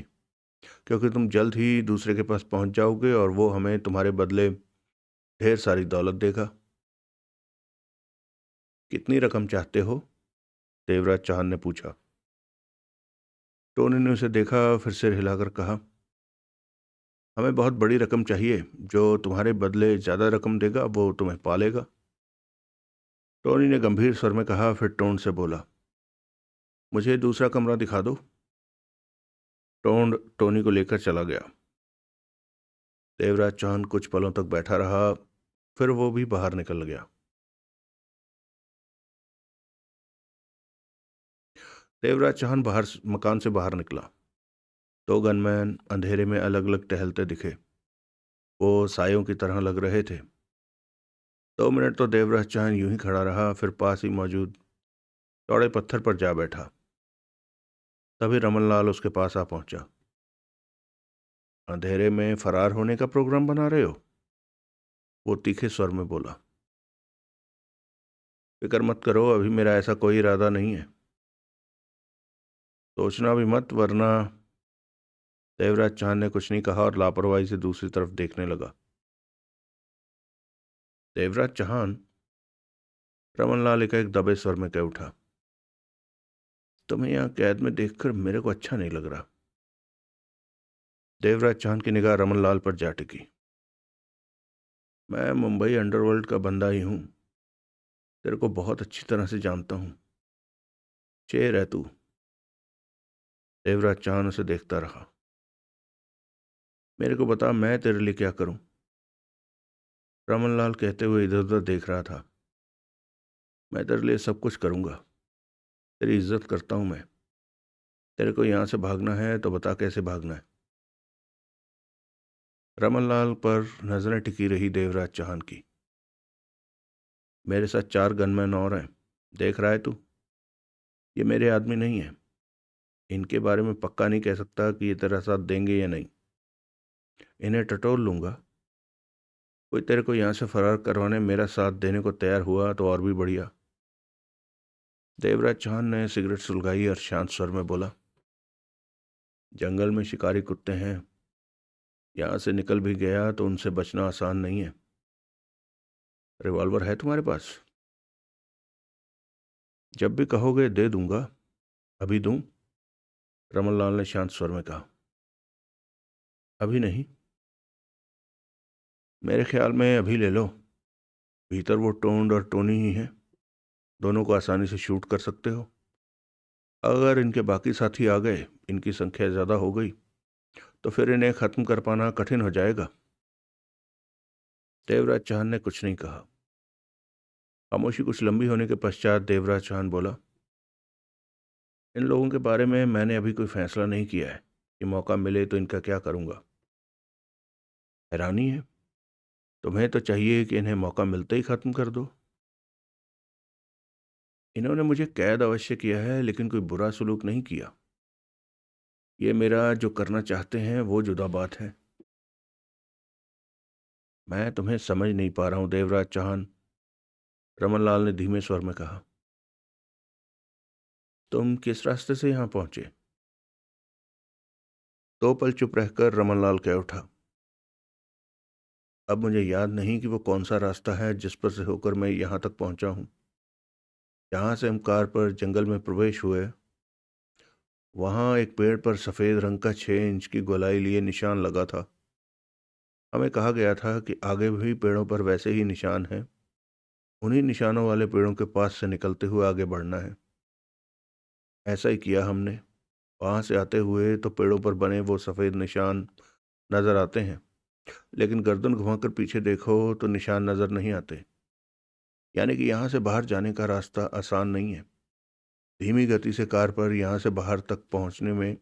क्योंकि तुम जल्द ही दूसरे के पास पहुंच जाओगे और वो हमें तुम्हारे बदले ढेर सारी दौलत देगा। कितनी रकम चाहते हो? देवराज चौहान ने पूछा। टोनी ने उसे देखा, फिर सिर हिलाकर कहा, हमें बहुत बड़ी रकम चाहिए। जो तुम्हारे बदले ज्यादा रकम देगा वो तुम्हें पालेगा। टोनी ने गंभीर स्वर में कहा, फिर टोन से बोला, मुझे दूसरा कमरा दिखा दो। टोन टोनी को लेकर चला गया। देवराज चौहान कुछ पलों तक बैठा रहा, फिर वो भी बाहर निकल गया। देवराज चौहान मकान से बाहर निकला। दो गनमैन अंधेरे में अलग अलग टहलते दिखे। वो सायों की तरह लग रहे थे। 2 मिनट तो देवराज चौहान यूं ही खड़ा रहा, फिर पास ही मौजूद चौड़े पत्थर पर जा बैठा। तभी रमनलाल उसके पास आ पहुंचा। अंधेरे में फरार होने का प्रोग्राम बना रहे हो? वो तीखे स्वर में बोला। फिक्र मत करो, अभी मेरा ऐसा कोई इरादा नहीं है। सोचना भी मत, वरना। देवराज चौहान ने कुछ नहीं कहा और लापरवाही से दूसरी तरफ देखने लगा। देवराज चौहान, रमनलाल एक दबे स्वर में कह उठा, तुम्हें यहाँ कैद में देखकर मेरे को अच्छा नहीं लग रहा। देवराज चौहान की निगाह रमनलाल पर जा टिकी। मैं मुंबई अंडरवर्ल्ड का बंदा ही हूं, तेरे को बहुत अच्छी तरह से जानता हूं। शेर है तू। देवराज चौहान उसे देखता रहा। मेरे को बता, मैं तेरे लिए क्या करूं? रमनलाल कहते हुए इधर उधर देख रहा था। मैं तेरे लिए सब कुछ करूंगा। तेरी इज्जत करता हूं मैं। तेरे को यहां से भागना है तो बता कैसे भागना है। रमनलाल पर नजरें टिकी रही देवराज चौहान की। मेरे साथ 4 गनमैन और हैं, देख रहा है तू? ये मेरे आदमी नहीं है। इनके बारे में पक्का नहीं कह सकता कि ये तेरा साथ देंगे या नहीं। इन्हें टटोल लूंगा। कोई तेरे को यहाँ से फरार करवाने मेरा साथ देने को तैयार हुआ तो और भी बढ़िया। देवराज चौहान ने सिगरेट सुलगाई और शांत स्वर में बोला, जंगल में शिकारी कुत्ते हैं। यहाँ से निकल भी गया तो उनसे बचना आसान नहीं है। रिवॉल्वर है तुम्हारे पास? जब भी कहोगे दे दूंगा। अभी दूं? रमनलाल ने शांत स्वर में कहा। अभी नहीं। मेरे ख्याल में अभी ले लो। भीतर वो टोंड और टोनी ही है। दोनों को आसानी से शूट कर सकते हो। अगर इनके बाकी साथी आ गए, इनकी संख्या ज़्यादा हो गई, तो फिर इन्हें ख़त्म कर पाना कठिन हो जाएगा। देवराज चौहान ने कुछ नहीं कहा। खामोशी कुछ लंबी होने के पश्चात देवराज चौहान बोला, इन लोगों के बारे में मैंने अभी कोई फैसला नहीं किया है कि मौका मिले तो इनका क्या करूँगा। हैरानी है, तुम्हें तो चाहिए कि इन्हें मौका मिलते ही ख़त्म कर दो। इन्होंने मुझे कैद अवश्य किया है, लेकिन कोई बुरा सलूक नहीं किया। ये मेरा जो करना चाहते हैं वो जुदा बात है। मैं तुम्हें समझ नहीं पा रहा हूँ देवराज चौहान, रमनलाल ने धीमे स्वर में कहा। तुम किस रास्ते से यहाँ पहुंचे? 2 पल चुप रहकर रमनलाल कह उठा। अब मुझे याद नहीं कि वो कौन सा रास्ता है जिस पर से होकर मैं यहाँ तक पहुंचा हूँ। जहाँ से हम कार पर जंगल में प्रवेश हुए, वहाँ एक पेड़ पर सफ़ेद रंग का 6 इंच की गोलाई लिए निशान लगा था। हमें कहा गया था कि आगे भी पेड़ों पर वैसे ही निशान हैं। उन्हीं निशानों वाले पेड़ों के पास से निकलते हुए आगे बढ़ना है। ऐसा ही किया हमने। वहाँ से आते हुए तो पेड़ों पर बने वो सफ़ेद निशान नज़र आते हैं, लेकिन गर्दन घुमाकर पीछे देखो तो निशान नज़र नहीं आते। यानी कि यहाँ से बाहर जाने का रास्ता आसान नहीं है। धीमी गति से कार पर यहाँ से बाहर तक पहुँचने में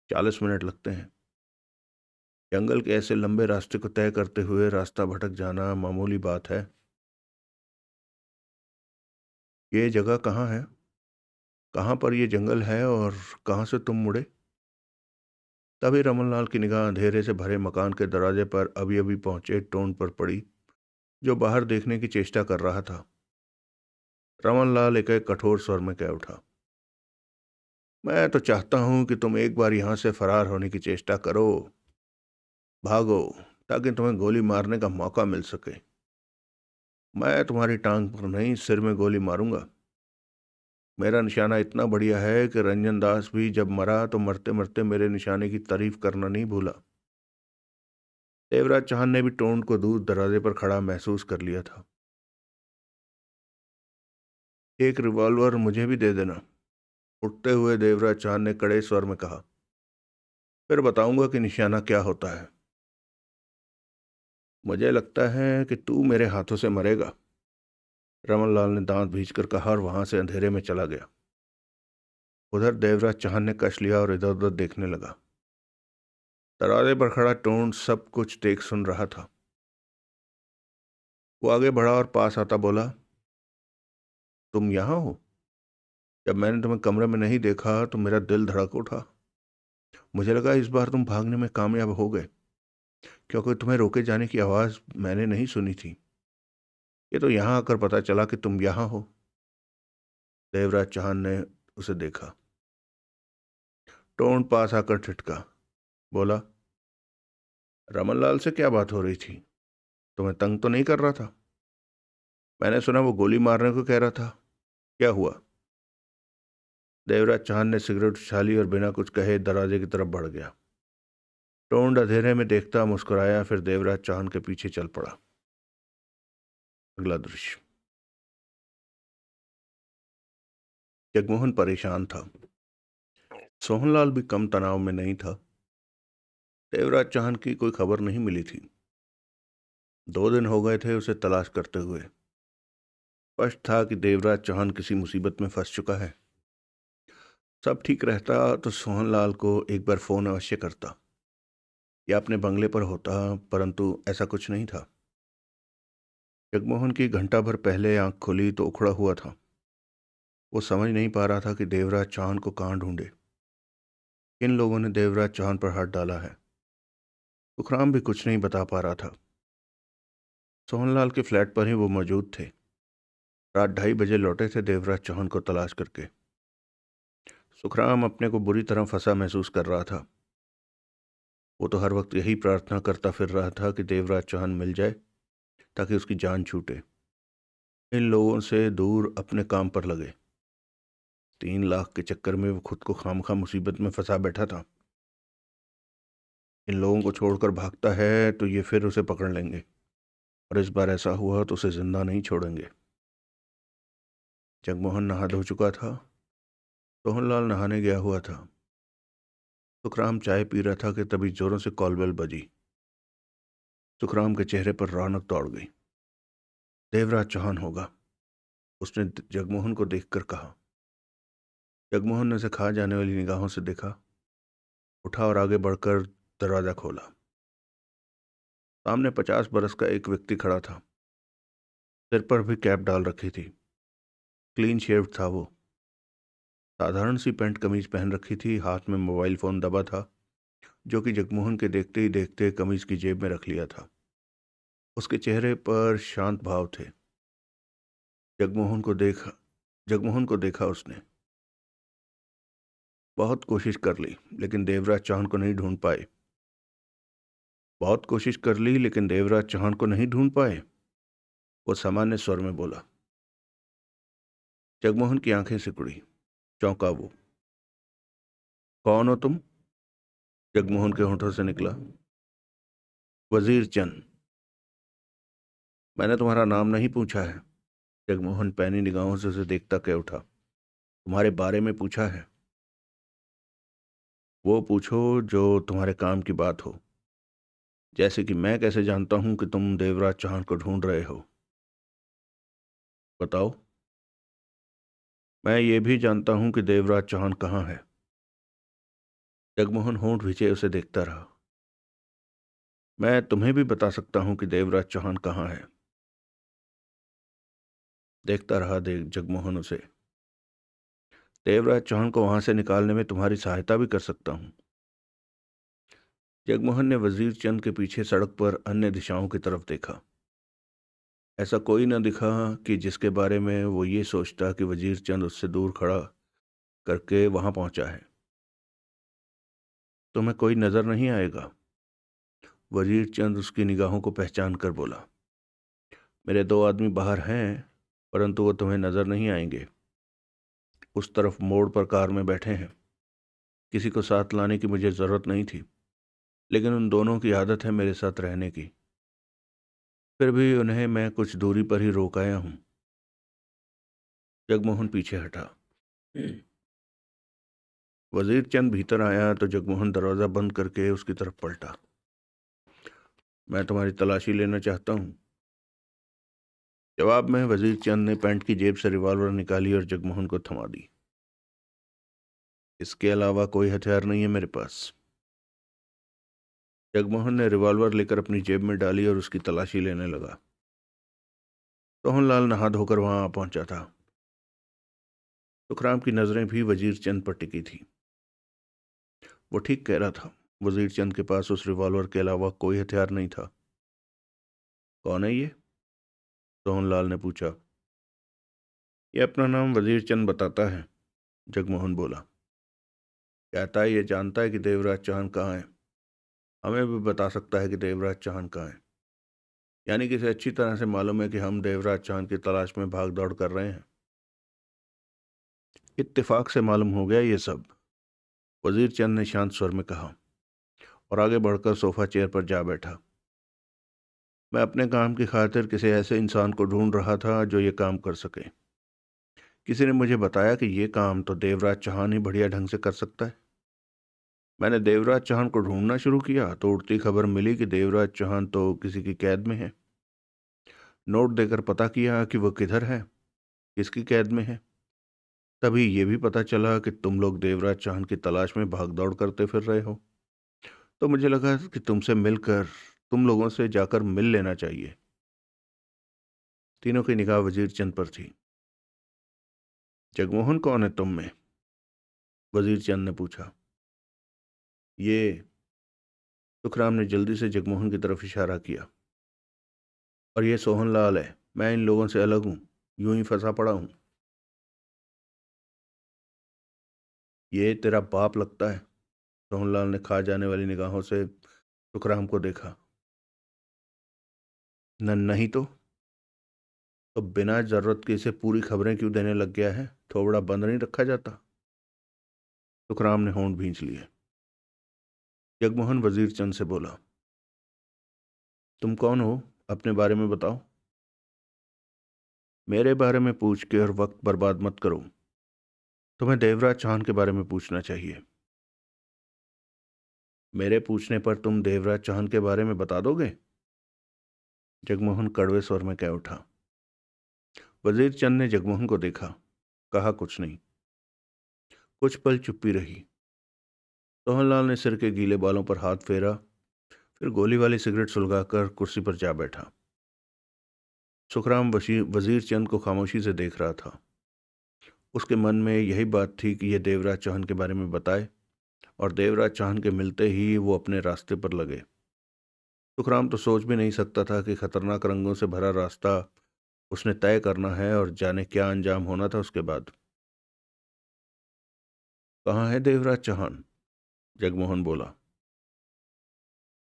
40 मिनट लगते हैं। जंगल के ऐसे लंबे रास्ते को तय करते हुए रास्ता भटक जाना मामूली बात है। ये जगह कहाँ है? कहाँ पर ये जंगल है और कहाँ से तुम मुड़े? तभी रमनलाल की निगाह अंधेरे से भरे मकान के दरवाजे पर अभी अभी पहुंचे टोन पर पड़ी, जो बाहर देखने की चेष्टा कर रहा था। रमनलाल एक कठोर स्वर में कह उठा। मैं तो चाहता हूं कि तुम एक बार यहां से फरार होने की चेष्टा करो, भागो, ताकि तुम्हें गोली मारने का मौका मिल सके। मैं तुम्हारी टांग पर नहीं, सिर में गोली मारूंगा। मेरा निशाना इतना बढ़िया है कि रंजन दास भी जब मरा तो मरते मरते मेरे निशाने की तारीफ करना नहीं भूला। देवराज चौहान ने भी टोन को दूर दरवाजे पर खड़ा महसूस कर लिया था। एक रिवॉल्वर मुझे भी दे देना, उठते हुए देवराज चौहान ने कड़े स्वर में कहा। फिर बताऊंगा कि निशाना क्या होता है। मुझे लगता है कि तू मेरे हाथों से मरेगा, रमनलाल ने दांत भींचकर कहा और वहां से अंधेरे में चला गया। उधर देवराज चौहान ने कश लिया और इधर उधर देखने लगा। दरवाजे पर खड़ा टोन सब कुछ देख सुन रहा था। वो आगे बढ़ा और पास आता बोला, तुम यहाँ हो? जब मैंने तुम्हें कमरे में नहीं देखा तो मेरा दिल धड़क उठा। मुझे लगा इस बार तुम भागने में कामयाब हो गए, क्योंकि तुम्हें रोके जाने की आवाज़ मैंने नहीं सुनी थी। ये तो यहाँ आकर पता चला कि तुम यहाँ हो। देवराज चौहान ने उसे देखा। टोन पास आकर ठिठका, बोला, रमनलाल से क्या बात हो रही थी? तुम्हें तंग तो नहीं कर रहा था? मैंने सुना वो गोली मारने को कह रहा था। क्या हुआ? देवराज चौहान ने सिगरेट उछाली और बिना कुछ कहे दरवाजे की तरफ बढ़ गया। टोंड अंधेरे में देखता मुस्कुराया, फिर देवराज चौहान के पीछे चल पड़ा। अगला दृश्य। जगमोहन परेशान था। सोहनलाल भी कम तनाव में नहीं था। देवराज चौहान की कोई खबर नहीं मिली थी। 2 दिन हो गए थे उसे तलाश करते हुए। स्पष्ट था कि देवराज चौहान किसी मुसीबत में फंस चुका है। सब ठीक रहता तो सोहनलाल को एक बार फोन अवश्य करता या अपने बंगले पर होता, परंतु ऐसा कुछ नहीं था। जगमोहन की घंटा भर पहले आंख खुली तो उखड़ा हुआ था। वो समझ नहीं पा रहा था कि देवराज चौहान को कहाँ ढूंढे। किन लोगों ने देवराज चौहान पर हाथ डाला है? सुखराम भी कुछ नहीं बता पा रहा था। सोहनलाल के फ्लैट पर ही वो मौजूद थे। रात 2:30 बजे लौटे थे देवराज चौहान को तलाश करके। सुखराम अपने को बुरी तरह फंसा महसूस कर रहा था। वो तो हर वक्त यही प्रार्थना करता फिर रहा था कि देवराज चौहान मिल जाए ताकि उसकी जान छूटे। इन लोगों से दूर अपने काम पर लगे। 3 लाख के चक्कर में वो खुद को खामखा मुसीबत में फंसा बैठा था। इन लोगों को छोड़कर भागता है तो ये फिर उसे पकड़ लेंगे, और इस बार ऐसा हुआ तो उसे जिंदा नहीं छोड़ेंगे। जगमोहन नहा धो चुका था। सोहनलाल नहाने गया हुआ था। सुखराम चाय पी रहा था कि तभी जोरों से कॉल बेल बजी। सुखराम के चेहरे पर रौनक दौड़ गई। देवराज चौहान होगा, उसने जगमोहन को देखकर कहा। जगमोहन ने उसे खा जाने वाली निगाहों से देखा, उठा और आगे बढ़कर दरवाजा खोला। सामने 50 बरस का एक व्यक्ति खड़ा था। सिर पर भी कैप डाल रखी थी। क्लीन शेव्ड था वो। साधारण सी पैंट कमीज पहन रखी थी। हाथ में मोबाइल फोन दबा था, जो कि जगमोहन के देखते ही देखते कमीज की जेब में रख लिया था। उसके चेहरे पर शांत भाव थे। जगमोहन को देखा उसने। बहुत कोशिश कर ली लेकिन देवराज चौहान को नहीं ढूंढ पाए। बहुत कोशिश कर ली लेकिन देवराज चौहान को नहीं ढूंढ पाए, वो सामान्य स्वर में बोला। जगमोहन की आंखें सिकुड़ी। चौंका वो। कौन हो तुम? जगमोहन के होठों से निकला। वजीर चंद। मैंने तुम्हारा नाम नहीं पूछा है। जगमोहन पैनी निगाहों से उसे देखता कह उठा। तुम्हारे बारे में पूछा है। वो पूछो जो तुम्हारे काम की बात हो। जैसे कि मैं कैसे जानता हूं कि तुम देवराज चौहान को ढूंढ रहे हो? बताओ। मैं ये भी जानता हूं कि देवराज चौहान कहाँ है। जगमोहन होंठ भींचे उसे देखता रहा। मैं तुम्हें भी बता सकता हूं कि देवराज चौहान कहाँ है। देखता रहा जगमोहन उसे। देवराज चौहान को वहां से निकालने में तुम्हारी सहायता भी कर सकता हूं। जगमोहन ने वजीर चंद के पीछे सड़क पर अन्य दिशाओं की तरफ देखा। ऐसा कोई न दिखा कि जिसके बारे में वो ये सोचता कि वजीर चंद उससे दूर खड़ा करके वहां पहुंचा है। तुम्हें कोई नजर नहीं आएगा? वजीर चंद उसकी निगाहों को पहचान कर बोला। मेरे 2 आदमी बाहर हैं, परंतु वो तुम्हें नजर नहीं आएंगे। उस तरफ मोड़ पर कार में बैठे हैं। किसी को साथ लाने की मुझे जरूरत नहीं थी, लेकिन उन दोनों की आदत है मेरे साथ रहने की। फिर भी उन्हें मैं कुछ दूरी पर ही रोक आया हूं। जगमोहन पीछे हटा। वजीर चंद भीतर आया तो जगमोहन दरवाजा बंद करके उसकी तरफ पलटा। मैं तुम्हारी तलाशी लेना चाहता हूं। जवाब में वजीर चंद ने पैंट की जेब से रिवॉल्वर निकाली और जगमोहन को थमा दी। इसके अलावा कोई हथियार नहीं है मेरे पास। जगमोहन ने रिवॉल्वर लेकर अपनी जेब में डाली और उसकी तलाशी लेने लगा। सोहनलाल नहा धोकर वहां आ पहुंचा था। सुखराम की नजरें भी वजीर चंद पर टिकी थी। वो ठीक कह रहा था। वजीर चंद के पास उस रिवॉल्वर के अलावा कोई हथियार नहीं था। कौन है ये? सोहनलाल ने पूछा। ये अपना नाम वजीर चंद बताता है, जगमोहन बोला। कहता है ये जानता है कि देवराज चौहान कहाँ है। हमें भी बता सकता है कि देवराज चौहान कहाँ है। यानी कि इसे अच्छी तरह से मालूम है कि हम देवराज चौहान की तलाश में भाग दौड़ कर रहे हैं। इत्तेफाक से मालूम हो गया ये सब, वजीर चंद ने शांत स्वर में कहा और आगे बढ़कर सोफा चेयर पर जा बैठा। मैं अपने काम की खातिर किसी ऐसे इंसान को ढूंढ रहा था जो ये काम कर सके। किसी ने मुझे बताया कि ये काम तो देवराज चौहान ही बढ़िया ढंग से कर सकता है। मैंने देवराज चौहान को ढूंढना शुरू किया तो उड़ती खबर मिली कि देवराज चौहान तो किसी की कैद में है। नोट देकर पता किया कि वो किधर है, किसकी कैद में है। तभी ये भी पता चला कि तुम लोग देवराज चौहान की तलाश में भागदौड़ करते फिर रहे हो। तो मुझे लगा कि तुम लोगों से जाकर मिल लेना चाहिए। तीनों की निगाह वजीर चंद पर थी। जगमोहन कौन है तुम में? वजीर चंद ने पूछा। ये, सुखराम ने जल्दी से जगमोहन की तरफ इशारा किया। और ये सोहनलाल है। मैं इन लोगों से अलग हूं, यूं ही फंसा पड़ा हूं। ये तेरा बाप लगता है। सोहनलाल ने खा जाने वाली निगाहों से सुखराम को देखा। न नहीं तो बिना जरूरत के इसे पूरी खबरें क्यों देने लग गया है? थोबड़ा बंद नहीं रखा जाता? सुखराम ने होंठ भींच लिए। जगमोहन वजीर चंद से बोला। तुम कौन हो? अपने बारे में बताओ। मेरे बारे में पूछ के और वक्त बर्बाद मत करो। तुम्हें देवराज चौहान के बारे में पूछना चाहिए। मेरे पूछने पर तुम देवराज चौहान के बारे में बता दोगे? जगमोहन कड़वे स्वर में कह उठा। वजीर चंद ने जगमोहन को देखा, कहा कुछ नहीं। कुछ पल चुप्पी रही। सोहनलाल ने सिर के गीले बालों पर हाथ फेरा, फिर गोली वाली सिगरेट सुलगाकर कुर्सी पर जा बैठा। सुखराम वजीर चंद को खामोशी से देख रहा था। उसके मन में यही बात थी कि यह देवराज चौहान के बारे में बताए, और देवराज चौहान के मिलते ही वो अपने रास्ते पर लगे। सुखराम तो सोच भी नहीं सकता था कि खतरनाक रंगों से भरा रास्ता उसने तय करना है, और जाने क्या अंजाम होना था उसके बाद। कहाँ है देवराज चौहान? जगमोहन बोला।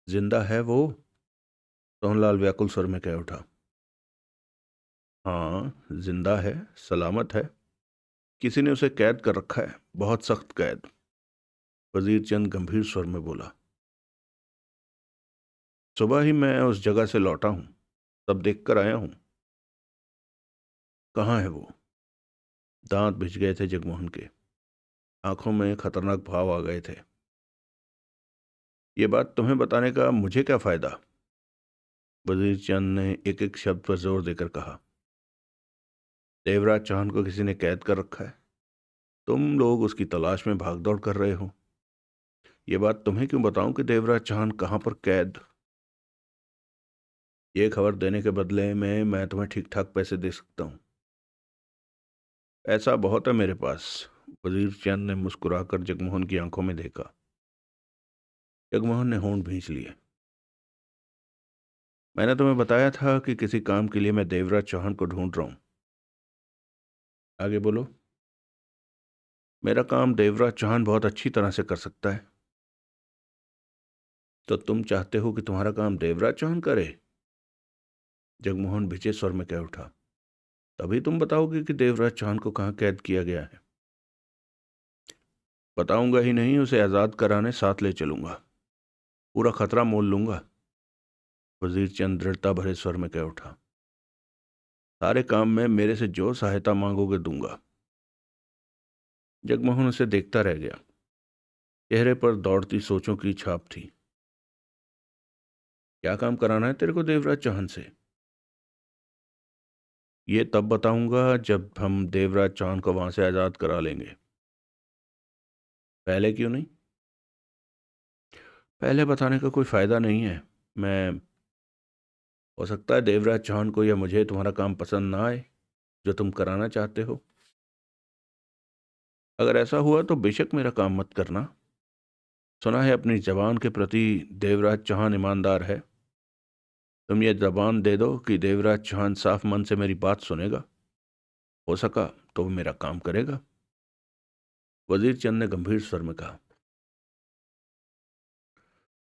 जिंदा है वो? सोहनलाल व्याकुल स्वर में कह उठा। हाँ, जिंदा है, सलामत है। किसी ने उसे कैद कर रखा है, बहुत सख्त कैद। वजीर चंद गंभीर स्वर में बोला। सुबह ही मैं उस जगह से लौटा हूं, सब देखकर आया हूं। कहाँ है वो? दांत भिज गए थे जगमोहन के, आंखों में खतरनाक भाव आ गए थे। ये बात तुम्हें बताने का मुझे क्या फायदा? वजीर चंद ने एक एक शब्द पर जोर देकर कहा। देवराज चौहान को किसी ने कैद कर रखा है, तुम लोग उसकी तलाश में भागदौड़ कर रहे हो। ये बात तुम्हें क्यों बताऊं कि देवराज चौहान कहाँ पर कैद? ये खबर देने के बदले में मैं तुम्हें ठीक ठाक पैसे दे सकता हूँ। ऐसा बहुत है मेरे पास। वजीर चंद ने मुस्कुराकर जगमोहन की आंखों में देखा। जगमोहन ने होंठ भींच लिए। मैंने तुम्हें बताया था कि किसी काम के लिए मैं देवराज चौहान को ढूंढ रहा हूं। आगे बोलो। मेरा काम देवराज चौहान बहुत अच्छी तरह से कर सकता है। तो तुम चाहते हो कि तुम्हारा काम देवराज चौहान करे? जगमोहन भिजे स्वर में कह उठा। तभी तुम बताओगे कि देवराज चौहान को कहाँ कैद किया गया है। बताऊंगा ही नहीं, उसे आजाद कराने साथ ले चलूंगा, पूरा खतरा मोल लूंगा। वजीर चंद दृढ़ता भरे स्वर में कह उठा। सारे काम में मेरे से जो सहायता मांगोगे दूंगा। जगमोहन उसे देखता रह गया। चेहरे पर दौड़ती सोचों की छाप थी। क्या काम कराना है तेरे को देवराज चौहान से? ये तब बताऊंगा जब हम देवराज चौहान को वहां से आजाद करा लेंगे। पहले क्यों नहीं? पहले बताने का कोई फायदा नहीं है। मैं हो सकता है देवराज चौहान को या मुझे तुम्हारा काम पसंद ना आए जो तुम कराना चाहते हो। अगर ऐसा हुआ तो बेशक मेरा काम मत करना। सुना है अपनी जबान के प्रति देवराज चौहान ईमानदार है। तुम ये जबान दे दो कि देवराज चौहान साफ मन से मेरी बात सुनेगा, हो सका तो वो मेरा काम करेगा। वजीर चंद ने गंभीर स्वर में कहा।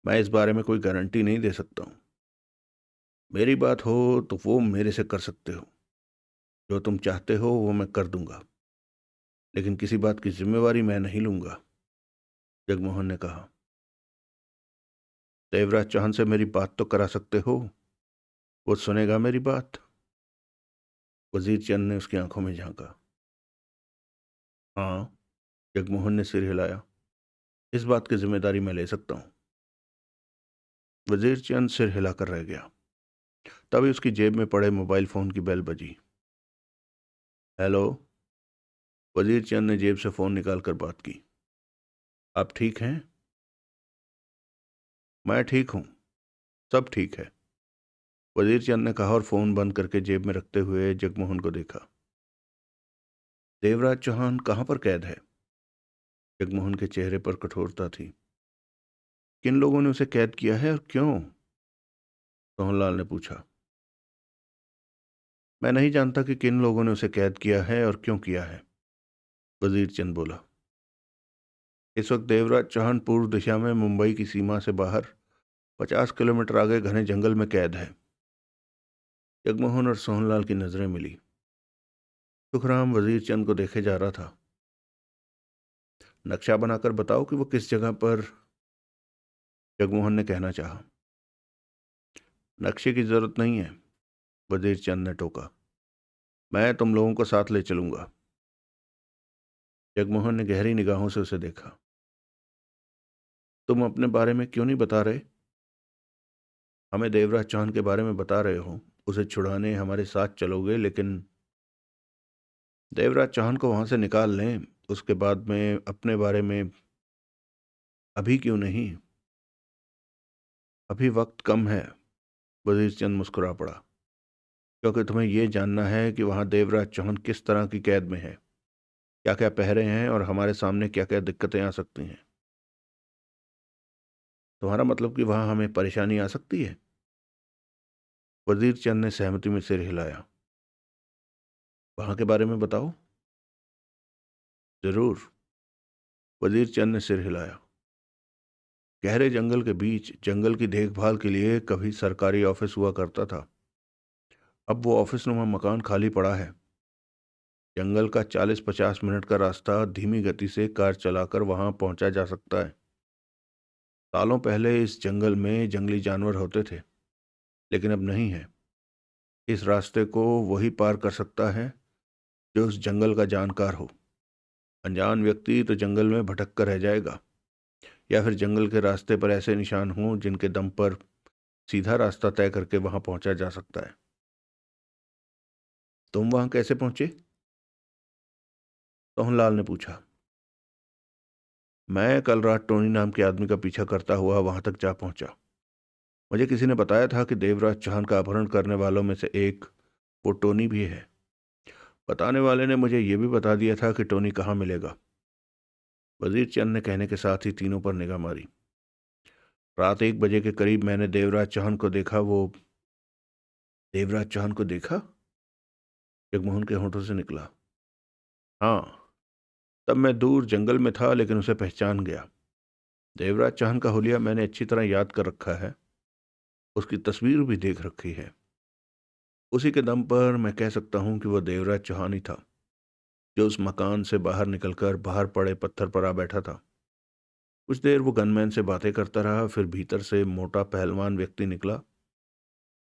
मैं इस बारे में कोई गारंटी नहीं दे सकता हूं। मेरी बात हो तो वो मेरे से कर सकते हो। जो तुम चाहते हो वो मैं कर दूंगा, लेकिन किसी बात की जिम्मेवारी मैं नहीं लूंगा। जगमोहन ने कहा। देवराज चौहान से मेरी बात तो करा सकते हो, वो सुनेगा मेरी बात? वजीर चंद ने उसकी आंखों में झांका। हाँ। जगमोहन ने सिर हिलाया। इस बात की जिम्मेदारी मैं ले सकता हूं। वजीर चंद सिर हिलाकर रह गया। तभी उसकी जेब में पड़े मोबाइल फोन की बेल बजी। हेलो। वजीर चंद ने जेब से फोन निकालकर बात की। आप ठीक हैं? मैं ठीक हूं, सब ठीक है, वजीर चंद ने कहा और फोन बंद करके जेब में रखते हुए जगमोहन को देखा। देवराज चौहान कहाँ पर कैद है? जगमोहन के चेहरे पर कठोरता थी। किन लोगों ने उसे कैद किया है और क्यों? सोहनलाल ने पूछा। मैं नहीं जानता कि किन लोगों ने उसे कैद किया है और क्यों किया है, वजीर चंद बोला। इस वक्त देवराज चौहान पूर्व दिशा में मुंबई की सीमा से बाहर 50 किलोमीटर आगे घने जंगल में कैद है। जगमोहन और सोहनलाल की नजरें मिली। सुखराम वजीर चंद को देखे जा रहा था। नक्शा बनाकर बताओ कि वो किस जगह पर, जगमोहन ने कहना चाहा। नक्शे की जरूरत नहीं है, वजीर चंद ने टोका। मैं तुम लोगों को साथ ले चलूंगा। जगमोहन ने गहरी निगाहों से उसे देखा। तुम अपने बारे में क्यों नहीं बता रहे? हमें देवराज चौहान के बारे में बता रहे हो, उसे छुड़ाने हमारे साथ चलोगे, लेकिन देवराज चौहान को वहां से निकाल लें, उसके बाद में अपने बारे में अभी क्यों नहीं? अभी वक्त कम है। वजीर चंद मुस्कुरा पड़ा। क्योंकि तुम्हें यह जानना है कि वहां देवराज चौहान किस तरह की कैद में है, क्या क्या पहरे हैं और हमारे सामने क्या क्या दिक्कतें आ सकती हैं। तुम्हारा मतलब कि वहां हमें परेशानी आ सकती है? वजीर चंद ने सहमति में सिर हिलाया। वहां के बारे में बताओ। जरूर। वजीर चंद ने सिर हिलाया। गहरे जंगल के बीच जंगल की देखभाल के लिए कभी सरकारी ऑफिस हुआ करता था। अब वो ऑफिस नुमा मकान खाली पड़ा है। जंगल का 40-50 मिनट का रास्ता धीमी गति से कार चलाकर वहां पहुंचा जा सकता है। सालों पहले इस जंगल में जंगली जानवर होते थे, लेकिन अब नहीं है। इस रास्ते को वही पार कर सकता है जो उस जंगल का जानकार हो। अनजान व्यक्ति तो जंगल में भटक कर रह जाएगा, या फिर जंगल के रास्ते पर ऐसे निशान हों जिनके दम पर सीधा रास्ता तय करके वहां पहुंचा जा सकता है। तुम वहां कैसे पहुंचे? सोहनलाल ने पूछा। मैं कल रात टोनी नाम के आदमी का पीछा करता हुआ वहां तक जा पहुंचा। मुझे किसी ने बताया था कि देवराज चौहान का अपहरण करने वालों में से एक वो टोनी भी है। बताने वाले ने मुझे यह भी बता दिया था कि टोनी कहाँ मिलेगा। वजीर चंद ने कहने के साथ ही तीनों पर निगाह मारी। रात 1 बजे के करीब मैंने देवराज चौहान को देखा। वो देवराज चौहान को देखा? जगमोहन के होठों से निकला। हाँ, तब मैं दूर जंगल में था, लेकिन उसे पहचान गया। देवराज चौहान का हुलिया मैंने अच्छी तरह याद कर रखा है। उसकी तस्वीर भी देख रखी है। उसी के दम पर मैं कह सकता हूं कि वह देवराज चौहान ही था जो उस मकान से बाहर निकलकर बाहर पड़े पत्थर पर आ बैठा था। कुछ देर वो गनमैन से बातें करता रहा, फिर भीतर से मोटा पहलवान व्यक्ति निकला।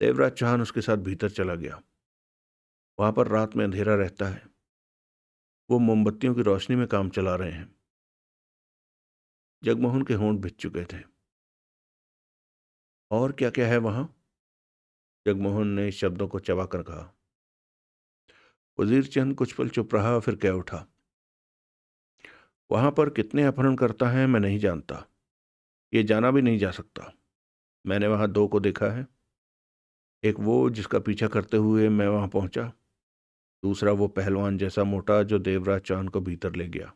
देवराज चौहान उसके साथ भीतर चला गया। वहां पर रात में अंधेरा रहता है। वो मोमबत्तियों की रोशनी में काम चला रहे हैं। जगमोहन के होंठ भिज चुके थे। और क्या क्या है वहां? जगमोहन ने शब्दों को चबाकर कहा। वजीर चंद कुछ पल चुप रहा, फिर कह उठा। वहां पर कितने अपहरण करता है मैं नहीं जानता। ये जाना भी नहीं जा सकता। मैंने वहां 2 को देखा है। एक वो जिसका पीछा करते हुए मैं वहां पहुंचा। दूसरा वो पहलवान जैसा मोटा जो देवराज चांद को भीतर ले गया।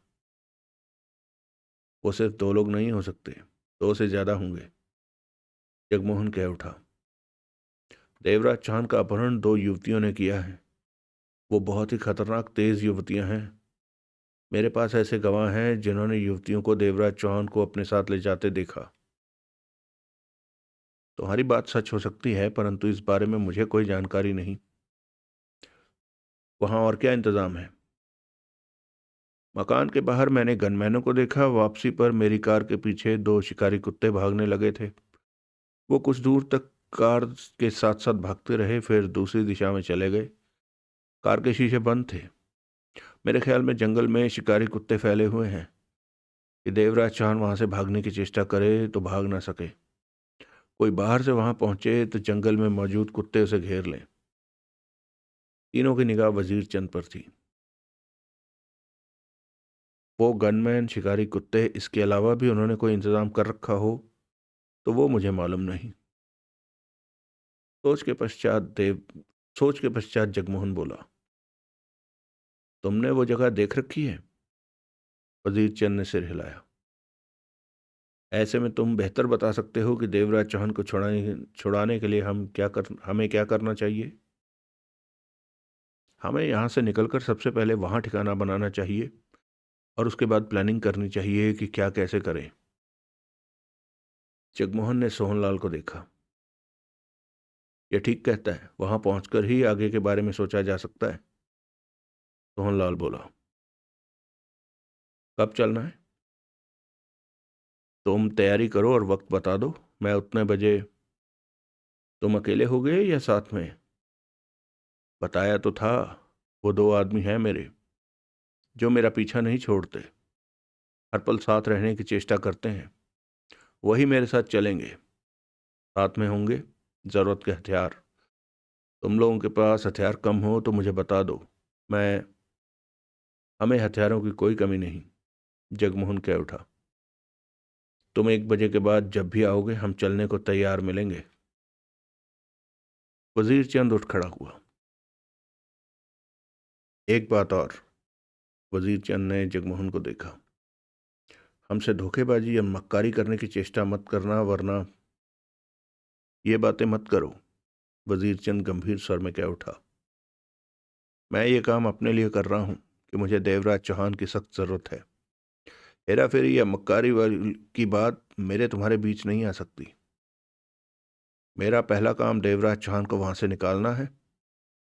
वो सिर्फ 2 लोग नहीं हो सकते, 2 से ज्यादा होंगे। जगमोहन कह उठा। देवराज चांद का अपहरण 2 युवतियों ने किया है। वो बहुत ही खतरनाक तेज युवतियां हैं। मेरे पास ऐसे गवाह हैं जिन्होंने युवतियों को देवराज चौहान को अपने साथ ले जाते देखा। तुम्हारी बात सच हो सकती है, परंतु इस बारे में मुझे कोई जानकारी नहीं। वहां और क्या इंतजाम है? मकान के बाहर मैंने गनमैनों को देखा। वापसी पर मेरी कार के पीछे 2 शिकारी कुत्ते भागने लगे थे। वो कुछ दूर तक कार के साथ साथ भागते रहे, फिर दूसरी दिशा में चले गए। कार के शीशे बंद थे। मेरे ख्याल में जंगल में शिकारी कुत्ते फैले हुए हैं कि देवराज चौहान वहां से भागने की चेष्टा करे तो भाग ना सके। कोई बाहर से वहां पहुंचे तो जंगल में मौजूद कुत्ते उसे घेर लें। तीनों की निगाह वजीर चंद पर थी। वो गनमैन, शिकारी कुत्ते, इसके अलावा भी उन्होंने कोई इंतजाम कर रखा हो तो वो मुझे मालूम नहीं। सोच के पश्चात देव सोच के पश्चात जगमोहन बोला। तुमने वो जगह देख रखी है? वजीर चंद ने सिर हिलाया। ऐसे में तुम बेहतर बता सकते हो कि देवराज चौहान को छुड़ाने के लिए हमें क्या करना चाहिए। हमें यहाँ से निकलकर सबसे पहले वहाँ ठिकाना बनाना चाहिए और उसके बाद प्लानिंग करनी चाहिए कि क्या कैसे करें। जगमोहन ने सोहनलाल को देखा। यह ठीक कहता है, वहां पहुंचकर ही आगे के बारे में सोचा जा सकता है। सोहनलाल बोला। कब चलना है? तुम तैयारी करो और वक्त बता दो। मैं उतने बजे। तुम अकेले हो गए या साथ में? बताया तो था। वो 2 आदमी हैं मेरे, जो मेरा पीछा नहीं छोड़ते, हर पल साथ रहने की चेष्टा करते हैं। वही मेरे साथ चलेंगे। साथ में होंगे जरूरत के हथियार। तुम लोगों के पास हथियार कम हो तो मुझे बता दो। मैं हमें हथियारों की कोई कमी नहीं, जगमोहन कह उठा। तुम 1 बजे के बाद जब भी आओगे हम चलने को तैयार मिलेंगे। वजीर चंद उठ खड़ा हुआ। एक बात और। वजीर चंद ने जगमोहन को देखा। हमसे धोखेबाजी या मक्कारी करने की चेष्टा मत करना, वरना ये बातें मत करो। वजीर चंद गंभीर स्वर में कह उठा। मैं ये काम अपने लिए कर रहा हूं कि मुझे देवराज चौहान की सख्त जरूरत है। हेरा फेरी या मक्कारी वाली की बात मेरे तुम्हारे बीच नहीं आ सकती। मेरा पहला काम देवराज चौहान को वहां से निकालना है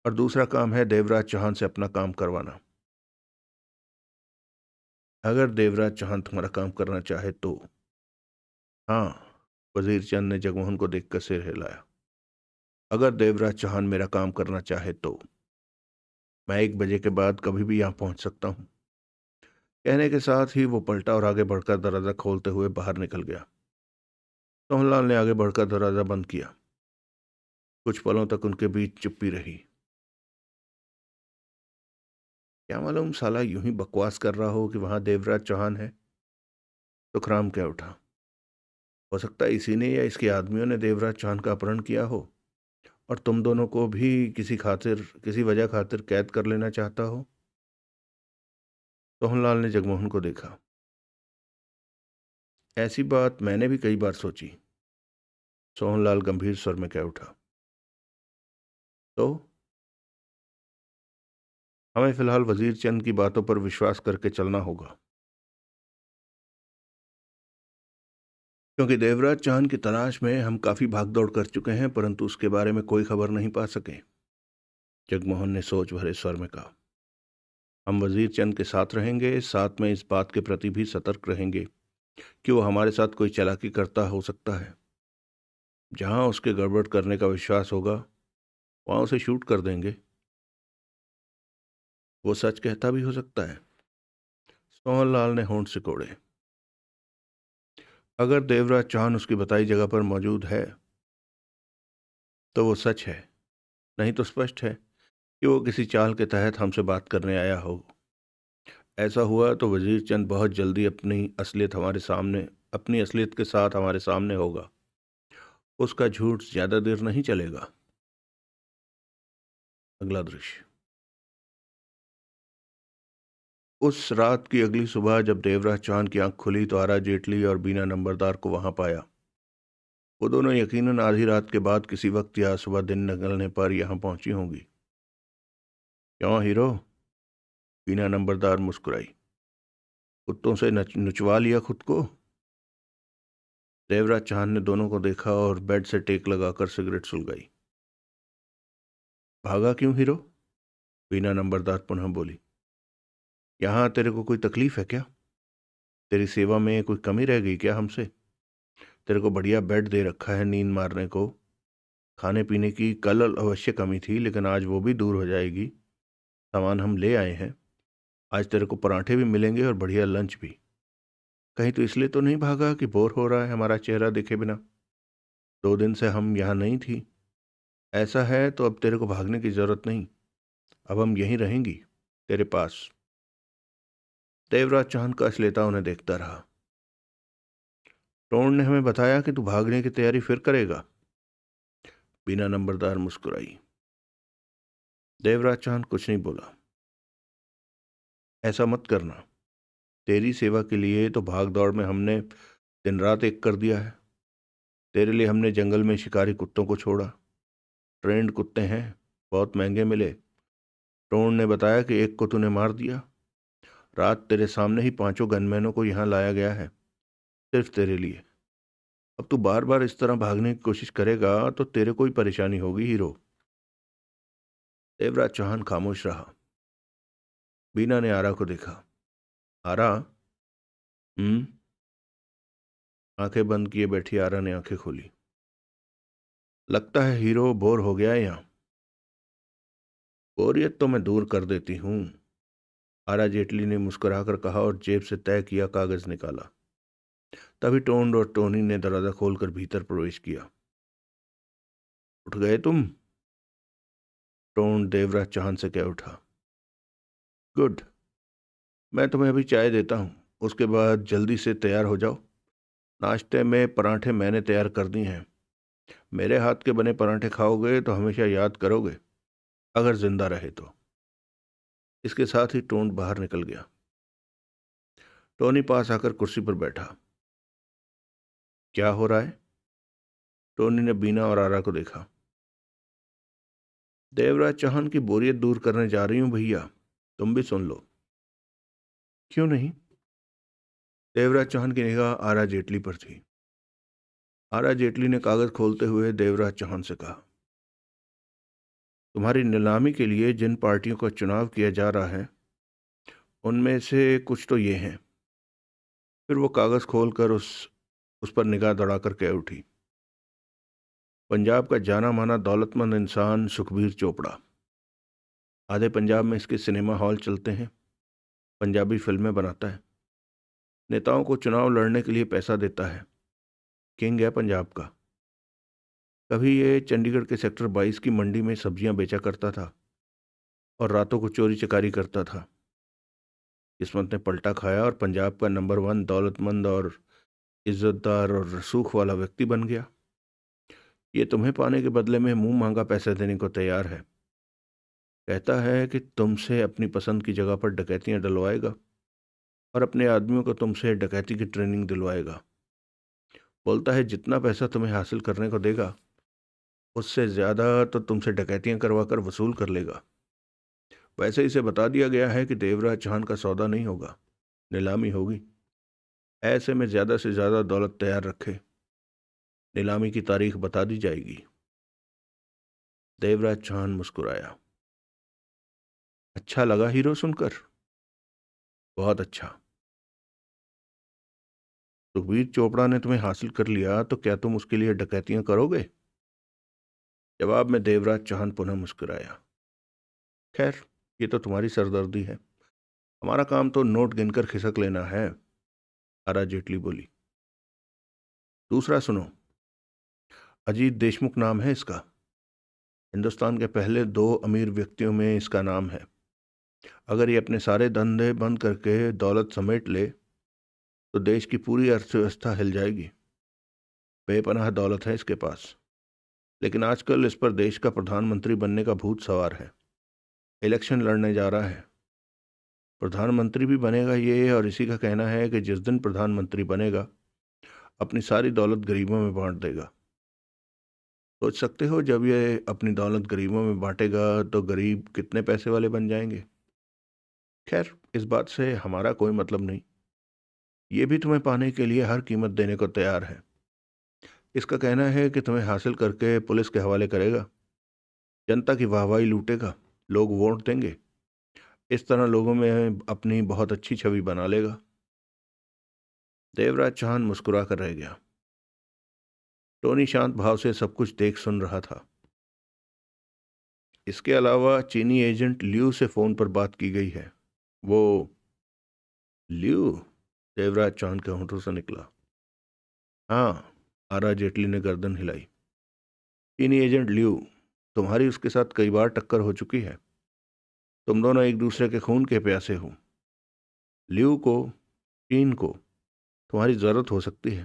और दूसरा काम है देवराज चौहान से अपना काम करवाना। अगर देवराज चौहान तुम्हारा काम करना चाहे तो। हाँ, वजीर चंद ने जगमोहन को देखकर सिर हिलाया। अगर देवराज चौहान मेरा काम करना चाहे तो मैं 1 बजे के बाद कभी भी यहां पहुंच सकता हूं। कहने के साथ ही वो पलटा और आगे बढ़कर दरवाजा खोलते हुए बाहर निकल गया। सोहनलाल ने आगे बढ़कर दरवाजा बंद किया। कुछ पलों तक उनके बीच चुप्पी रही। क्या मालूम साला यूं ही बकवास कर रहा हो कि वहां देवराज चौहान है। सुखराम कह उठा। हो सकता है इसी ने या इसके आदमियों ने देवराज चौहान का अपहरण किया हो और तुम दोनों को भी किसी वजह खातिर कैद कर लेना चाहता हो। सोहनलाल ने जगमोहन को देखा। ऐसी बात मैंने भी कई बार सोची। सोहनलाल गंभीर स्वर में कह उठा। तो हमें फिलहाल वजीर चंद की बातों पर विश्वास करके चलना होगा, क्योंकि देवराज चौहान की तलाश में हम काफी भागदौड़ कर चुके हैं, परंतु उसके बारे में कोई खबर नहीं पा सके। जगमोहन ने सोच भरे स्वर में कहा। हम वजीर चंद के साथ रहेंगे, साथ में इस बात के प्रति भी सतर्क रहेंगे कि वो हमारे साथ कोई चालाकी करता हो सकता है। जहां उसके गड़बड़ करने का विश्वास होगा वहां उसे शूट कर देंगे। वो सच कहता भी हो सकता है। सोहनलाल ने होंठ सिकोड़े। अगर देवराज चौहान उसकी बताई जगह पर मौजूद है तो वो सच है, नहीं तो स्पष्ट है कि वो किसी चाल के तहत हमसे बात करने आया हो। ऐसा हुआ तो वजीर चंद बहुत जल्दी अपनी असलियत के साथ हमारे सामने होगा। उसका झूठ ज्यादा देर नहीं चलेगा। अगला दृश्य। उस रात की अगली सुबह जब देवराज चौहान की आंख खुली तो आरा जेटली और बीना नंबरदार को वहां पाया। वो दोनों यकीनन आधी रात के बाद किसी वक्त या सुबह दिन निकलने पर यहां पहुंची होंगी। क्यों हीरो? बीना नंबरदार मुस्कुराई। कुत्तों से नुचवा लिया खुद को? देवराज चौहान ने दोनों को देखा और बेड से टेक लगाकर सिगरेट सुलगाई। भागा क्यों हीरो? बीना नंबरदार पुनः बोली। यहां तेरे को कोई तकलीफ है क्या? तेरी सेवा में कोई कमी रह गई क्या हमसे? तेरे को बढ़िया बेड दे रखा है नींद मारने को। खाने पीने की कल अवश्य कमी थी, लेकिन आज वो भी दूर हो जाएगी। सामान हम ले आए हैं। आज तेरे को पराठे भी मिलेंगे और बढ़िया लंच भी। कहीं तो इसलिए तो नहीं भागा कि बोर हो रहा है हमारा चेहरा देखे बिना? 2 दिन से हम यहाँ नहीं थी। ऐसा है तो अब तेरे को भागने की जरूरत नहीं। अब हम यहीं रहेंगी, तेरे पास। देवराज चौहान का लेता उन्हें देखता रहा। टोन ने हमें बताया कि तू भागने की तैयारी फिर करेगा। बिना नंबरदार मुस्कुराई। देवराज चौहान कुछ नहीं बोला। ऐसा मत करना। तेरी सेवा के लिए तो भाग दौड़ में हमने दिन रात एक कर दिया है। तेरे लिए हमने जंगल में शिकारी कुत्तों को छोड़ा। ट्रेंड कुत्ते हैं, बहुत महंगे मिले। टोन ने बताया कि एक को तूने मार दिया। रात तेरे सामने ही 5 गनमैनों को यहाँ लाया गया है, सिर्फ तेरे लिए। अब तू बार बार इस तरह भागने की कोशिश करेगा तो तेरे को ही परेशानी होगी हीरो। देवराज चौहान खामोश रहा। बीना ने आरा को देखा। आरा? हम्म? आंखें बंद किए बैठी आरा ने आंखें खोली। लगता है हीरो बोर हो गया है यहाँ। बोरियत तो मैं दूर कर देती हूँ, आरा जेटली ने मुस्कुराकर कहा और जेब से तय किया कागज निकाला। तभी टोन और टोनी ने दरवाजा खोलकर भीतर प्रवेश किया। उठ गए तुम? टोन देवराज चौहान से कह उठा। गुड। मैं तुम्हें अभी चाय देता हूँ, उसके बाद जल्दी से तैयार हो जाओ। नाश्ते में पराठे मैंने तैयार कर दिए हैं। मेरे हाथ के बने पराठे खाओगे तो हमेशा याद करोगे, अगर जिंदा रहे तो। इसके साथ ही टोन बाहर निकल गया। टोनी पास आकर कुर्सी पर बैठा। क्या हो रहा है? टोनी ने बीना और आरा को देखा। देवराज चौहान की बोरियत दूर करने जा रही हूं भैया, तुम भी सुन लो। क्यों नहीं? देवराज चौहान की निगाह आरा जेटली पर थी। आरा जेटली ने कागज खोलते हुए देवराज चौहान से कहा, तुम्हारी नीलामी के लिए जिन पार्टियों का चुनाव किया जा रहा है उनमें से कुछ तो ये हैं। फिर वो कागज खोलकर उस पर निगाह दौड़ाकर कह उठी, पंजाब का जाना माना दौलतमंद इंसान सुखबीर चोपड़ा। आधे पंजाब में इसके सिनेमा हॉल चलते हैं, पंजाबी फिल्में बनाता है, नेताओं को चुनाव लड़ने के लिए पैसा देता है, किंग है पंजाब का। कभी ये चंडीगढ़ के सेक्टर 22 की मंडी में सब्जियां बेचा करता था और रातों को चोरी चकारी करता था। किस्मत ने पलटा खाया और पंजाब का नंबर 1 दौलतमंद और इज्जतदार और रसूख वाला व्यक्ति बन गया। ये तुम्हें पाने के बदले में मुंह मांगा पैसे देने को तैयार है। कहता है कि तुमसे अपनी पसंद की जगह पर डकैतियां डलवाएगा और अपने आदमियों को तुमसे डकैती की ट्रेनिंग दिलवाएगा। बोलता है जितना पैसा तुम्हें हासिल करने को देगा उससे ज़्यादा तो तुमसे डकैतियां करवाकर वसूल कर लेगा। वैसे इसे बता दिया गया है कि देवराज चौहान का सौदा नहीं होगा, नीलामी होगी। ऐसे में ज़्यादा से ज़्यादा दौलत तैयार रखे, नीलामी की तारीख बता दी जाएगी। देवराज चौहान मुस्कुराया। अच्छा लगा हीरो सुनकर? बहुत अच्छा। सुखबीर चोपड़ा ने तुम्हें हासिल कर लिया तो क्या तुम उसके लिए डकैतियां करोगे? जवाब में देवराज चौहान पुनः मुस्कुराया। खैर, ये तो तुम्हारी सरदर्दी है, हमारा काम तो नोट गिनकर खिसक लेना है, आरा जेटली बोली। दूसरा सुनो, अजीत देशमुख नाम है इसका। हिंदुस्तान के पहले 2 अमीर व्यक्तियों में इसका नाम है। अगर ये अपने सारे धंधे बंद करके दौलत समेट ले तो देश की पूरी अर्थव्यवस्था हिल जाएगी। बेपनाह दौलत है इसके पास, लेकिन आजकल इस पर देश का प्रधानमंत्री बनने का भूत सवार है। इलेक्शन लड़ने जा रहा है, प्रधानमंत्री भी बनेगा ये, और इसी का कहना है कि जिस दिन प्रधानमंत्री बनेगा अपनी सारी दौलत गरीबों में बांट देगा। सोच सकते हो जब ये अपनी दौलत गरीबों में बांटेगा तो गरीब कितने पैसे वाले बन जाएंगे। खैर, इस बात से हमारा कोई मतलब नहीं। ये भी तुम्हें पाने के लिए हर कीमत देने को तैयार है। इसका कहना है कि तुम्हें हासिल करके पुलिस के हवाले करेगा, जनता की वाहवाही लूटेगा, लोग वोट देंगे, इस तरह लोगों में अपनी बहुत अच्छी छवि बना लेगा। देवराज चौहान मुस्कुरा कर रह गया। टोनी शांत भाव से सब कुछ देख सुन रहा था। इसके अलावा चीनी एजेंट लियू से फोन पर बात की गई है। वो लियू? देवराज चौहान के होंठों से निकला। हाँ, आरा जेटली ने गर्दन हिलाई। चीनी एजेंट लियू, तुम्हारी उसके साथ कई बार टक्कर हो चुकी है। तुम दोनों एक दूसरे के खून के प्यासे हो। लियू को, चीन को तुम्हारी जरूरत हो सकती है।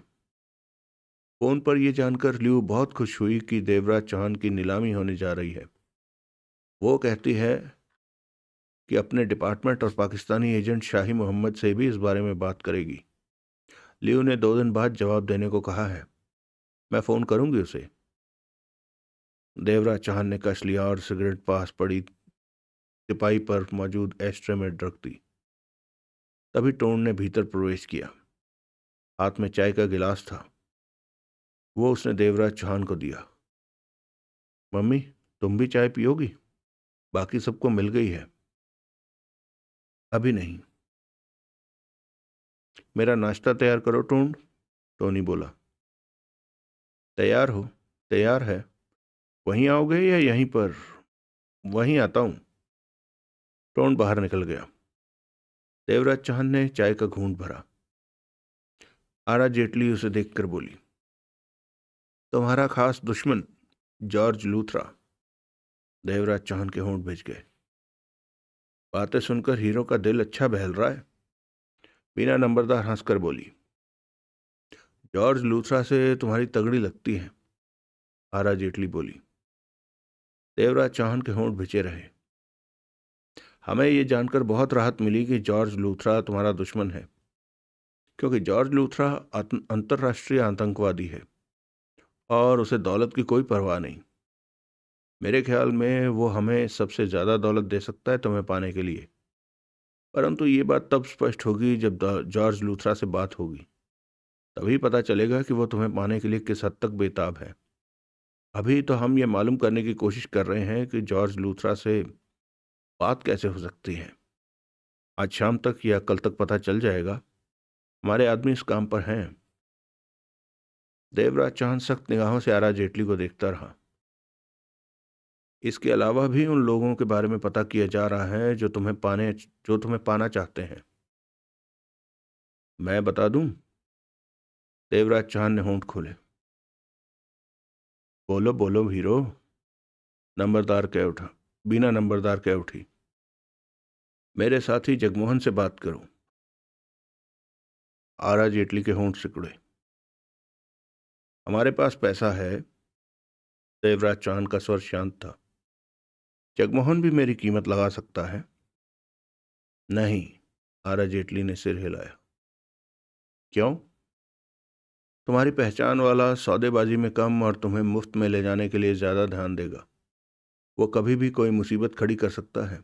फोन पर यह जानकर लियू बहुत खुश हुई कि देवराज चौहान की नीलामी होने जा रही है। वो कहती है कि अपने डिपार्टमेंट और पाकिस्तानी एजेंट शाही मोहम्मद से भी इस बारे में बात करेगी। लियू ने 2 दिन बाद जवाब देने को कहा है। मैं फोन करूंगी उसे। देवराज चौहान ने कश लिया और सिगरेट पास पड़ी टिपाई पर मौजूद एस्ट्रे में रख दी। तभी टोन ने भीतर प्रवेश किया। हाथ में चाय का गिलास था, वो उसने देवराज चौहान को दिया। मम्मी, तुम भी चाय पियोगी? बाकी सबको मिल गई है। अभी नहीं। मेरा नाश्ता तैयार करो टोन, टोनी बोला। तैयार हो? तैयार है। वहीं आओगे या यहीं पर? वहीं आता हूं। टोन बाहर निकल गया। देवराज चौहान ने चाय का घूंट भरा। आरा जेटली उसे देखकर बोली, तुम्हारा खास दुश्मन जॉर्ज लूथरा। देवराज चौहान के होंठ भिज गए। बातें सुनकर हीरो का दिल अच्छा बहल रहा है, बीना नंबरदार हंसकर बोली, जॉर्ज लूथरा से तुम्हारी तगड़ी लगती है। आरा जेटली बोली। देवराज चौहान के होंठ भिजे रहे। हमें ये जानकर बहुत राहत मिली कि जॉर्ज लूथरा तुम्हारा दुश्मन है, क्योंकि जॉर्ज लूथरा अंतर्राष्ट्रीय आतंकवादी है और उसे दौलत की कोई परवाह नहीं। मेरे ख्याल में वो हमें सबसे ज़्यादा दौलत दे सकता है तुम्हें पाने के लिए, परंतु ये बात तब स्पष्ट होगी जब जॉर्ज लूथरा से बात होगी। तभी पता चलेगा कि वो तुम्हें पाने के लिए किस हद तक बेताब है। अभी तो हम ये मालूम करने की कोशिश कर रहे हैं कि जॉर्ज लूथरा से बात कैसे हो सकती है। आज शाम तक या कल तक पता चल जाएगा। हमारे आदमी इस काम पर हैं। देवराज चौहान सख्त निगाहों से आरा जेटली को देखता रहा। इसके अलावा भी उन लोगों के बारे में पता किया जा रहा है जो तुम्हें पाना चाहते हैं। मैं बता दूं? देवराज चौहान ने होंठ खोले। बोलो बोलो हीरो, नंबरदार कह उठा। बिना नंबरदार कह उठी। मेरे साथी जगमोहन से बात करो। आरा जेटली के होंठ सिकुड़े। हमारे पास पैसा है। देवराज चौहान का स्वर शांत था। जगमोहन भी मेरी कीमत लगा सकता है। नहीं, आरा जेटली ने सिर हिलाया। क्यों? तुम्हारी पहचान वाला सौदेबाजी में कम और तुम्हें मुफ्त में ले जाने के लिए ज्यादा ध्यान देगा। वो कभी भी कोई मुसीबत खड़ी कर सकता है।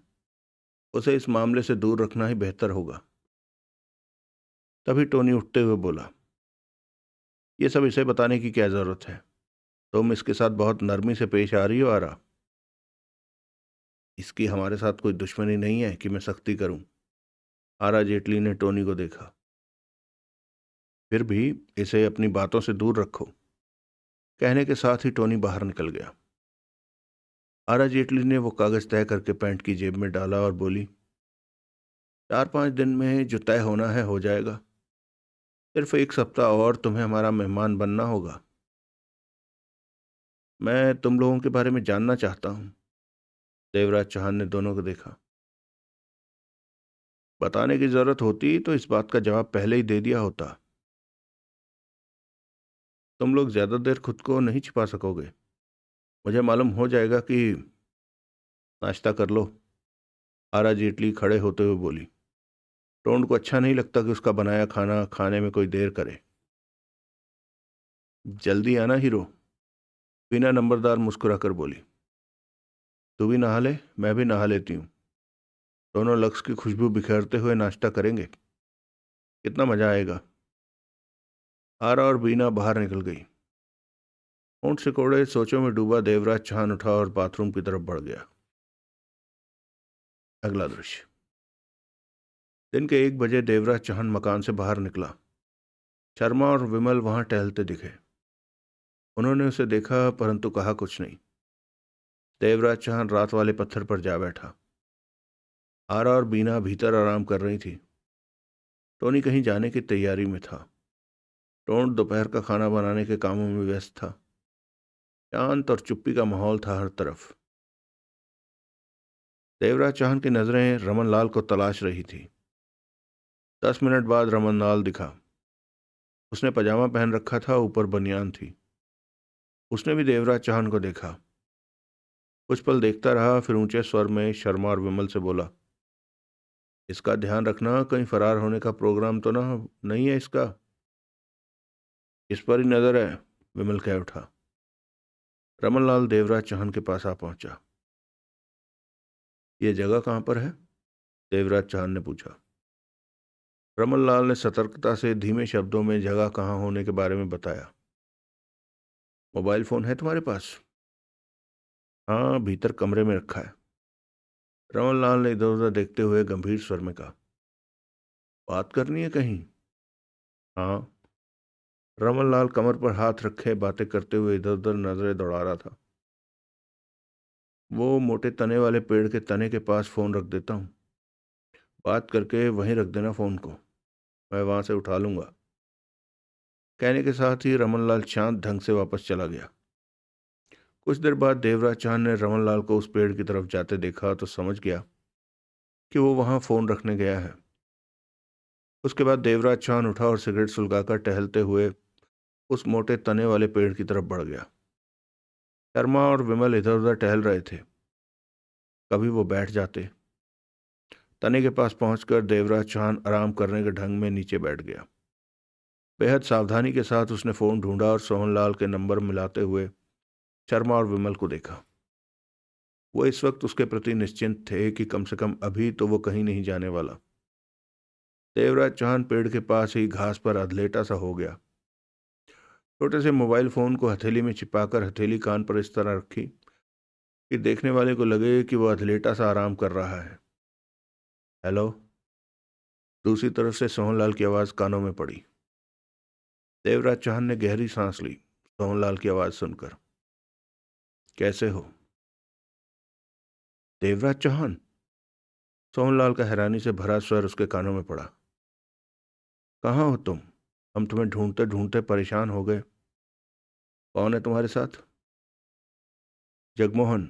उसे इस मामले से दूर रखना ही बेहतर होगा। तभी टोनी उठते हुए बोला, ये सब इसे बताने की क्या जरूरत है? तुम इसके साथ बहुत नरमी से पेश आ रही हो आरा। इसकी हमारे साथ कोई दुश्मनी नहीं है कि मैं सख्ती करूं। आरा जेटली ने टोनी को देखा। फिर भी इसे अपनी बातों से दूर रखो। कहने के साथ ही टोनी बाहर निकल गया। आरा जेटली ने वो कागज तय करके पैंट की जेब में डाला और बोली, 4-5 दिन में जो तय होना है हो जाएगा। सिर्फ एक सप्ताह और तुम्हें हमारा मेहमान बनना होगा। मैं तुम लोगों के बारे में जानना चाहता हूं। देवराज चौहान ने दोनों को देखा। बताने की जरूरत होती तो इस बात का जवाब पहले ही दे दिया होता। तुम लोग ज्यादा देर खुद को नहीं छिपा सकोगे। मुझे मालूम हो जाएगा कि नाश्ता कर लो। आरा जेटली खड़े होते हुए बोली। टोंड को अच्छा नहीं लगता कि उसका बनाया खाना खाने में कोई देर करे। जल्दी आना हीरो, बिना नंबरदार मुस्कुराकर बोली। तू भी नहा ले, मैं भी नहा लेती हूँ। दोनों लक्स की खुशबू बिखेरते हुए नाश्ता करेंगे। कितना मजा आएगा। आरा और बीना बाहर निकल गई। होंठ सिकोड़े सोचों में डूबा देवराज चौहान उठा और बाथरूम की तरफ बढ़ गया। अगला दृश्य। दिन के 1 बजे देवराज चौहान मकान से बाहर निकला। शर्मा और विमल वहां टहलते दिखे। उन्होंने उसे देखा परंतु कहा कुछ नहीं। देवराज चौहान रात वाले पत्थर पर जा बैठा। आरा और बीना भीतर आराम कर रही थी। टोनी कहीं जाने की तैयारी में था। टोन दोपहर का खाना बनाने के कामों में व्यस्त था। शांत और चुप्पी का माहौल था हर तरफ। देवराज चौहान की नजरें रमन लाल को तलाश रही थी। 10 मिनट बाद रमन लाल दिखा। उसने पजामा पहन रखा था, ऊपर बनियान थी। उसने भी देवराज चौहान को देखा। कुछ पल देखता रहा, फिर ऊंचे स्वर में शर्मा और विमल से बोला, इसका ध्यान रखना, कहीं फरार होने का प्रोग्राम तो ना नहीं है इसका। इस पर ही नजर है, विमल कह उठा। रमन लाल देवराज चौहान के पास आ पहुंचा। यह जगह कहाँ पर है? देवराज चौहान ने पूछा। रमन लाल ने सतर्कता से धीमे शब्दों में जगह कहाँ होने के बारे में बताया। मोबाइल फोन है तुम्हारे पास? हाँ, भीतर कमरे में रखा है। रमन लाल ने इधर उधर देखते हुए गंभीर स्वर में कहा। बात करनी है कहीं? हाँ। रमन लाल कमर पर हाथ रखे बातें करते हुए इधर उधर नजरें दौड़ा रहा था। वो मोटे तने वाले पेड़ के तने के पास फोन रख देता हूँ। बात करके वहीं रख देना फोन को, मैं वहां से उठा लूंगा। कहने के साथ ही रमन लाल शांत ढंग से वापस चला गया। कुछ देर बाद देवराज चौहान ने रमन लाल को उस पेड़ की तरफ जाते देखा तो समझ गया कि वो वहां फोन रखने गया है। उसके बाद देवराज चौहान उठा और सिगरेट सुलगाकर टहलते हुए उस मोटे तने वाले पेड़ की तरफ बढ़ गया। शर्मा और विमल इधर उधर टहल रहे थे। कभी वो बैठ जाते। तने के पास पहुंचकर देवराज चौहान आराम करने के ढंग में नीचे बैठ गया। बेहद सावधानी के साथ उसने फोन ढूंढा और सोहनलाल के नंबर मिलाते हुए शर्मा और विमल को देखा। वो इस वक्त उसके प्रति निश्चिंत थे कि कम से कम अभी तो वो कहीं नहीं जाने वाला। देवराज चौहान पेड़ के पास ही घास पर अधलेटा सा हो गया। छोटे से मोबाइल फोन को हथेली में छिपाकर हथेली कान पर इस तरह रखी कि देखने वाले को लगे कि वह अधलेटा सा आराम कर रहा है। हेलो। दूसरी तरफ से सोहनलाल की आवाज कानों में पड़ी। देवराज चौहान ने गहरी सांस ली सोहनलाल की आवाज सुनकर। कैसे हो? देवराज चौहान। सोहनलाल का हैरानी से भरा स्वर उसके कानों में पड़ा। कहाँ हो तुम? हम तुम्हें ढूंढते ढूंढते परेशान हो गए। कौन है तुम्हारे साथ? जगमोहन।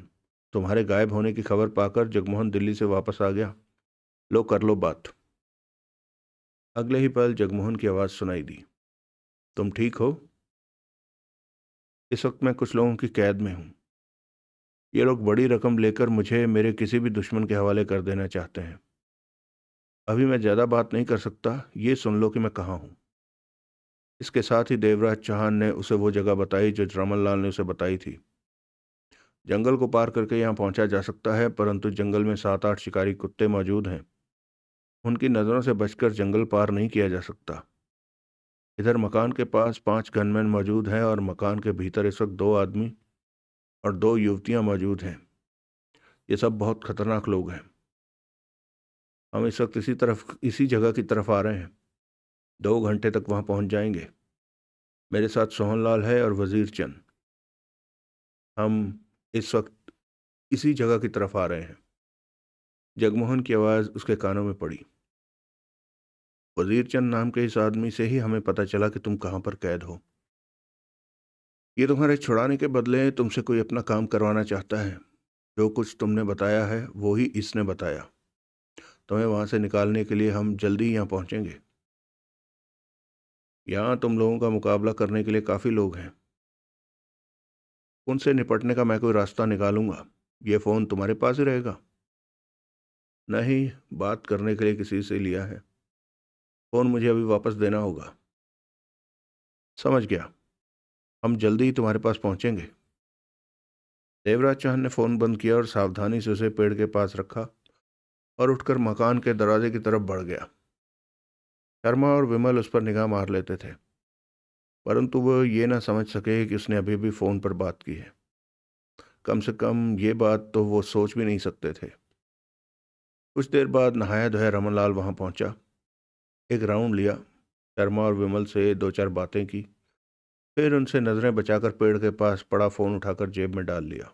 तुम्हारे गायब होने की खबर पाकर जगमोहन दिल्ली से वापस आ गया। लो कर लो बात। अगले ही पल जगमोहन की आवाज सुनाई दी। तुम ठीक हो? इस वक्त मैं कुछ लोगों की कैद में हूं। ये लोग बड़ी रकम लेकर मुझे मेरे किसी भी दुश्मन के हवाले कर देना चाहते हैं। अभी मैं ज्यादा बात नहीं कर सकता। ये सुन लो कि मैं कहाँ हूं। इसके साथ ही देवराज चौहान ने उसे वो जगह बताई जो रमनलाल ने उसे बताई थी। जंगल को पार करके यहाँ पहुंचा जा सकता है, परंतु जंगल में 7-8 शिकारी कुत्ते मौजूद हैं। उनकी नज़रों से बचकर जंगल पार नहीं किया जा सकता। इधर मकान के पास 5 गनमैन मौजूद हैं और मकान के भीतर इस वक्त 2 आदमी और 2 युवतियां मौजूद हैं। ये सब बहुत खतरनाक लोग हैं। हम इस वक्त इसी जगह की तरफ आ रहे हैं। 2 घंटे तक वहां पहुंच जाएंगे। मेरे साथ सोहनलाल है और वजीर चंद। हम इस वक्त इसी जगह की तरफ आ रहे हैं। जगमोहन की आवाज़ उसके कानों में पड़ी। वजीर चंद नाम के इस आदमी से ही हमें पता चला कि तुम कहाँ पर कैद हो। ये तुम्हारे छुड़ाने के बदले तुमसे कोई अपना काम करवाना चाहता है। जो कुछ तुमने बताया है वो ही इसने बताया। तुम्हें वहां से निकालने के लिए हम जल्दी यहाँ पहुंचेंगे। यहाँ तुम लोगों का मुकाबला करने के लिए काफ़ी लोग हैं। उनसे निपटने का मैं कोई रास्ता निकालूंगा। ये फ़ोन तुम्हारे पास ही रहेगा? नहीं, बात करने के लिए किसी से लिया है। फ़ोन मुझे अभी वापस देना होगा। समझ गया। हम जल्दी ही तुम्हारे पास पहुंचेंगे। देवराज चौहान ने फ़ोन बंद किया और सावधानी से उसे पेड़ के पास रखा और उठकर मकान के दरवाजे की तरफ बढ़ गया। शर्मा और विमल उस पर निगाह मार लेते थे, परंतु वो ये ना समझ सके कि उसने अभी भी फ़ोन पर बात की है। कम से कम ये बात तो वो सोच भी नहीं सकते थे। कुछ देर बाद नहाया धोया रमनलाल वहां पहुंचा। एक राउंड लिया। शर्मा और विमल से 2-4 बातें की। फिर उनसे नज़रें बचाकर पेड़ के पास पड़ा फ़ोन उठाकर जेब में डाल लिया।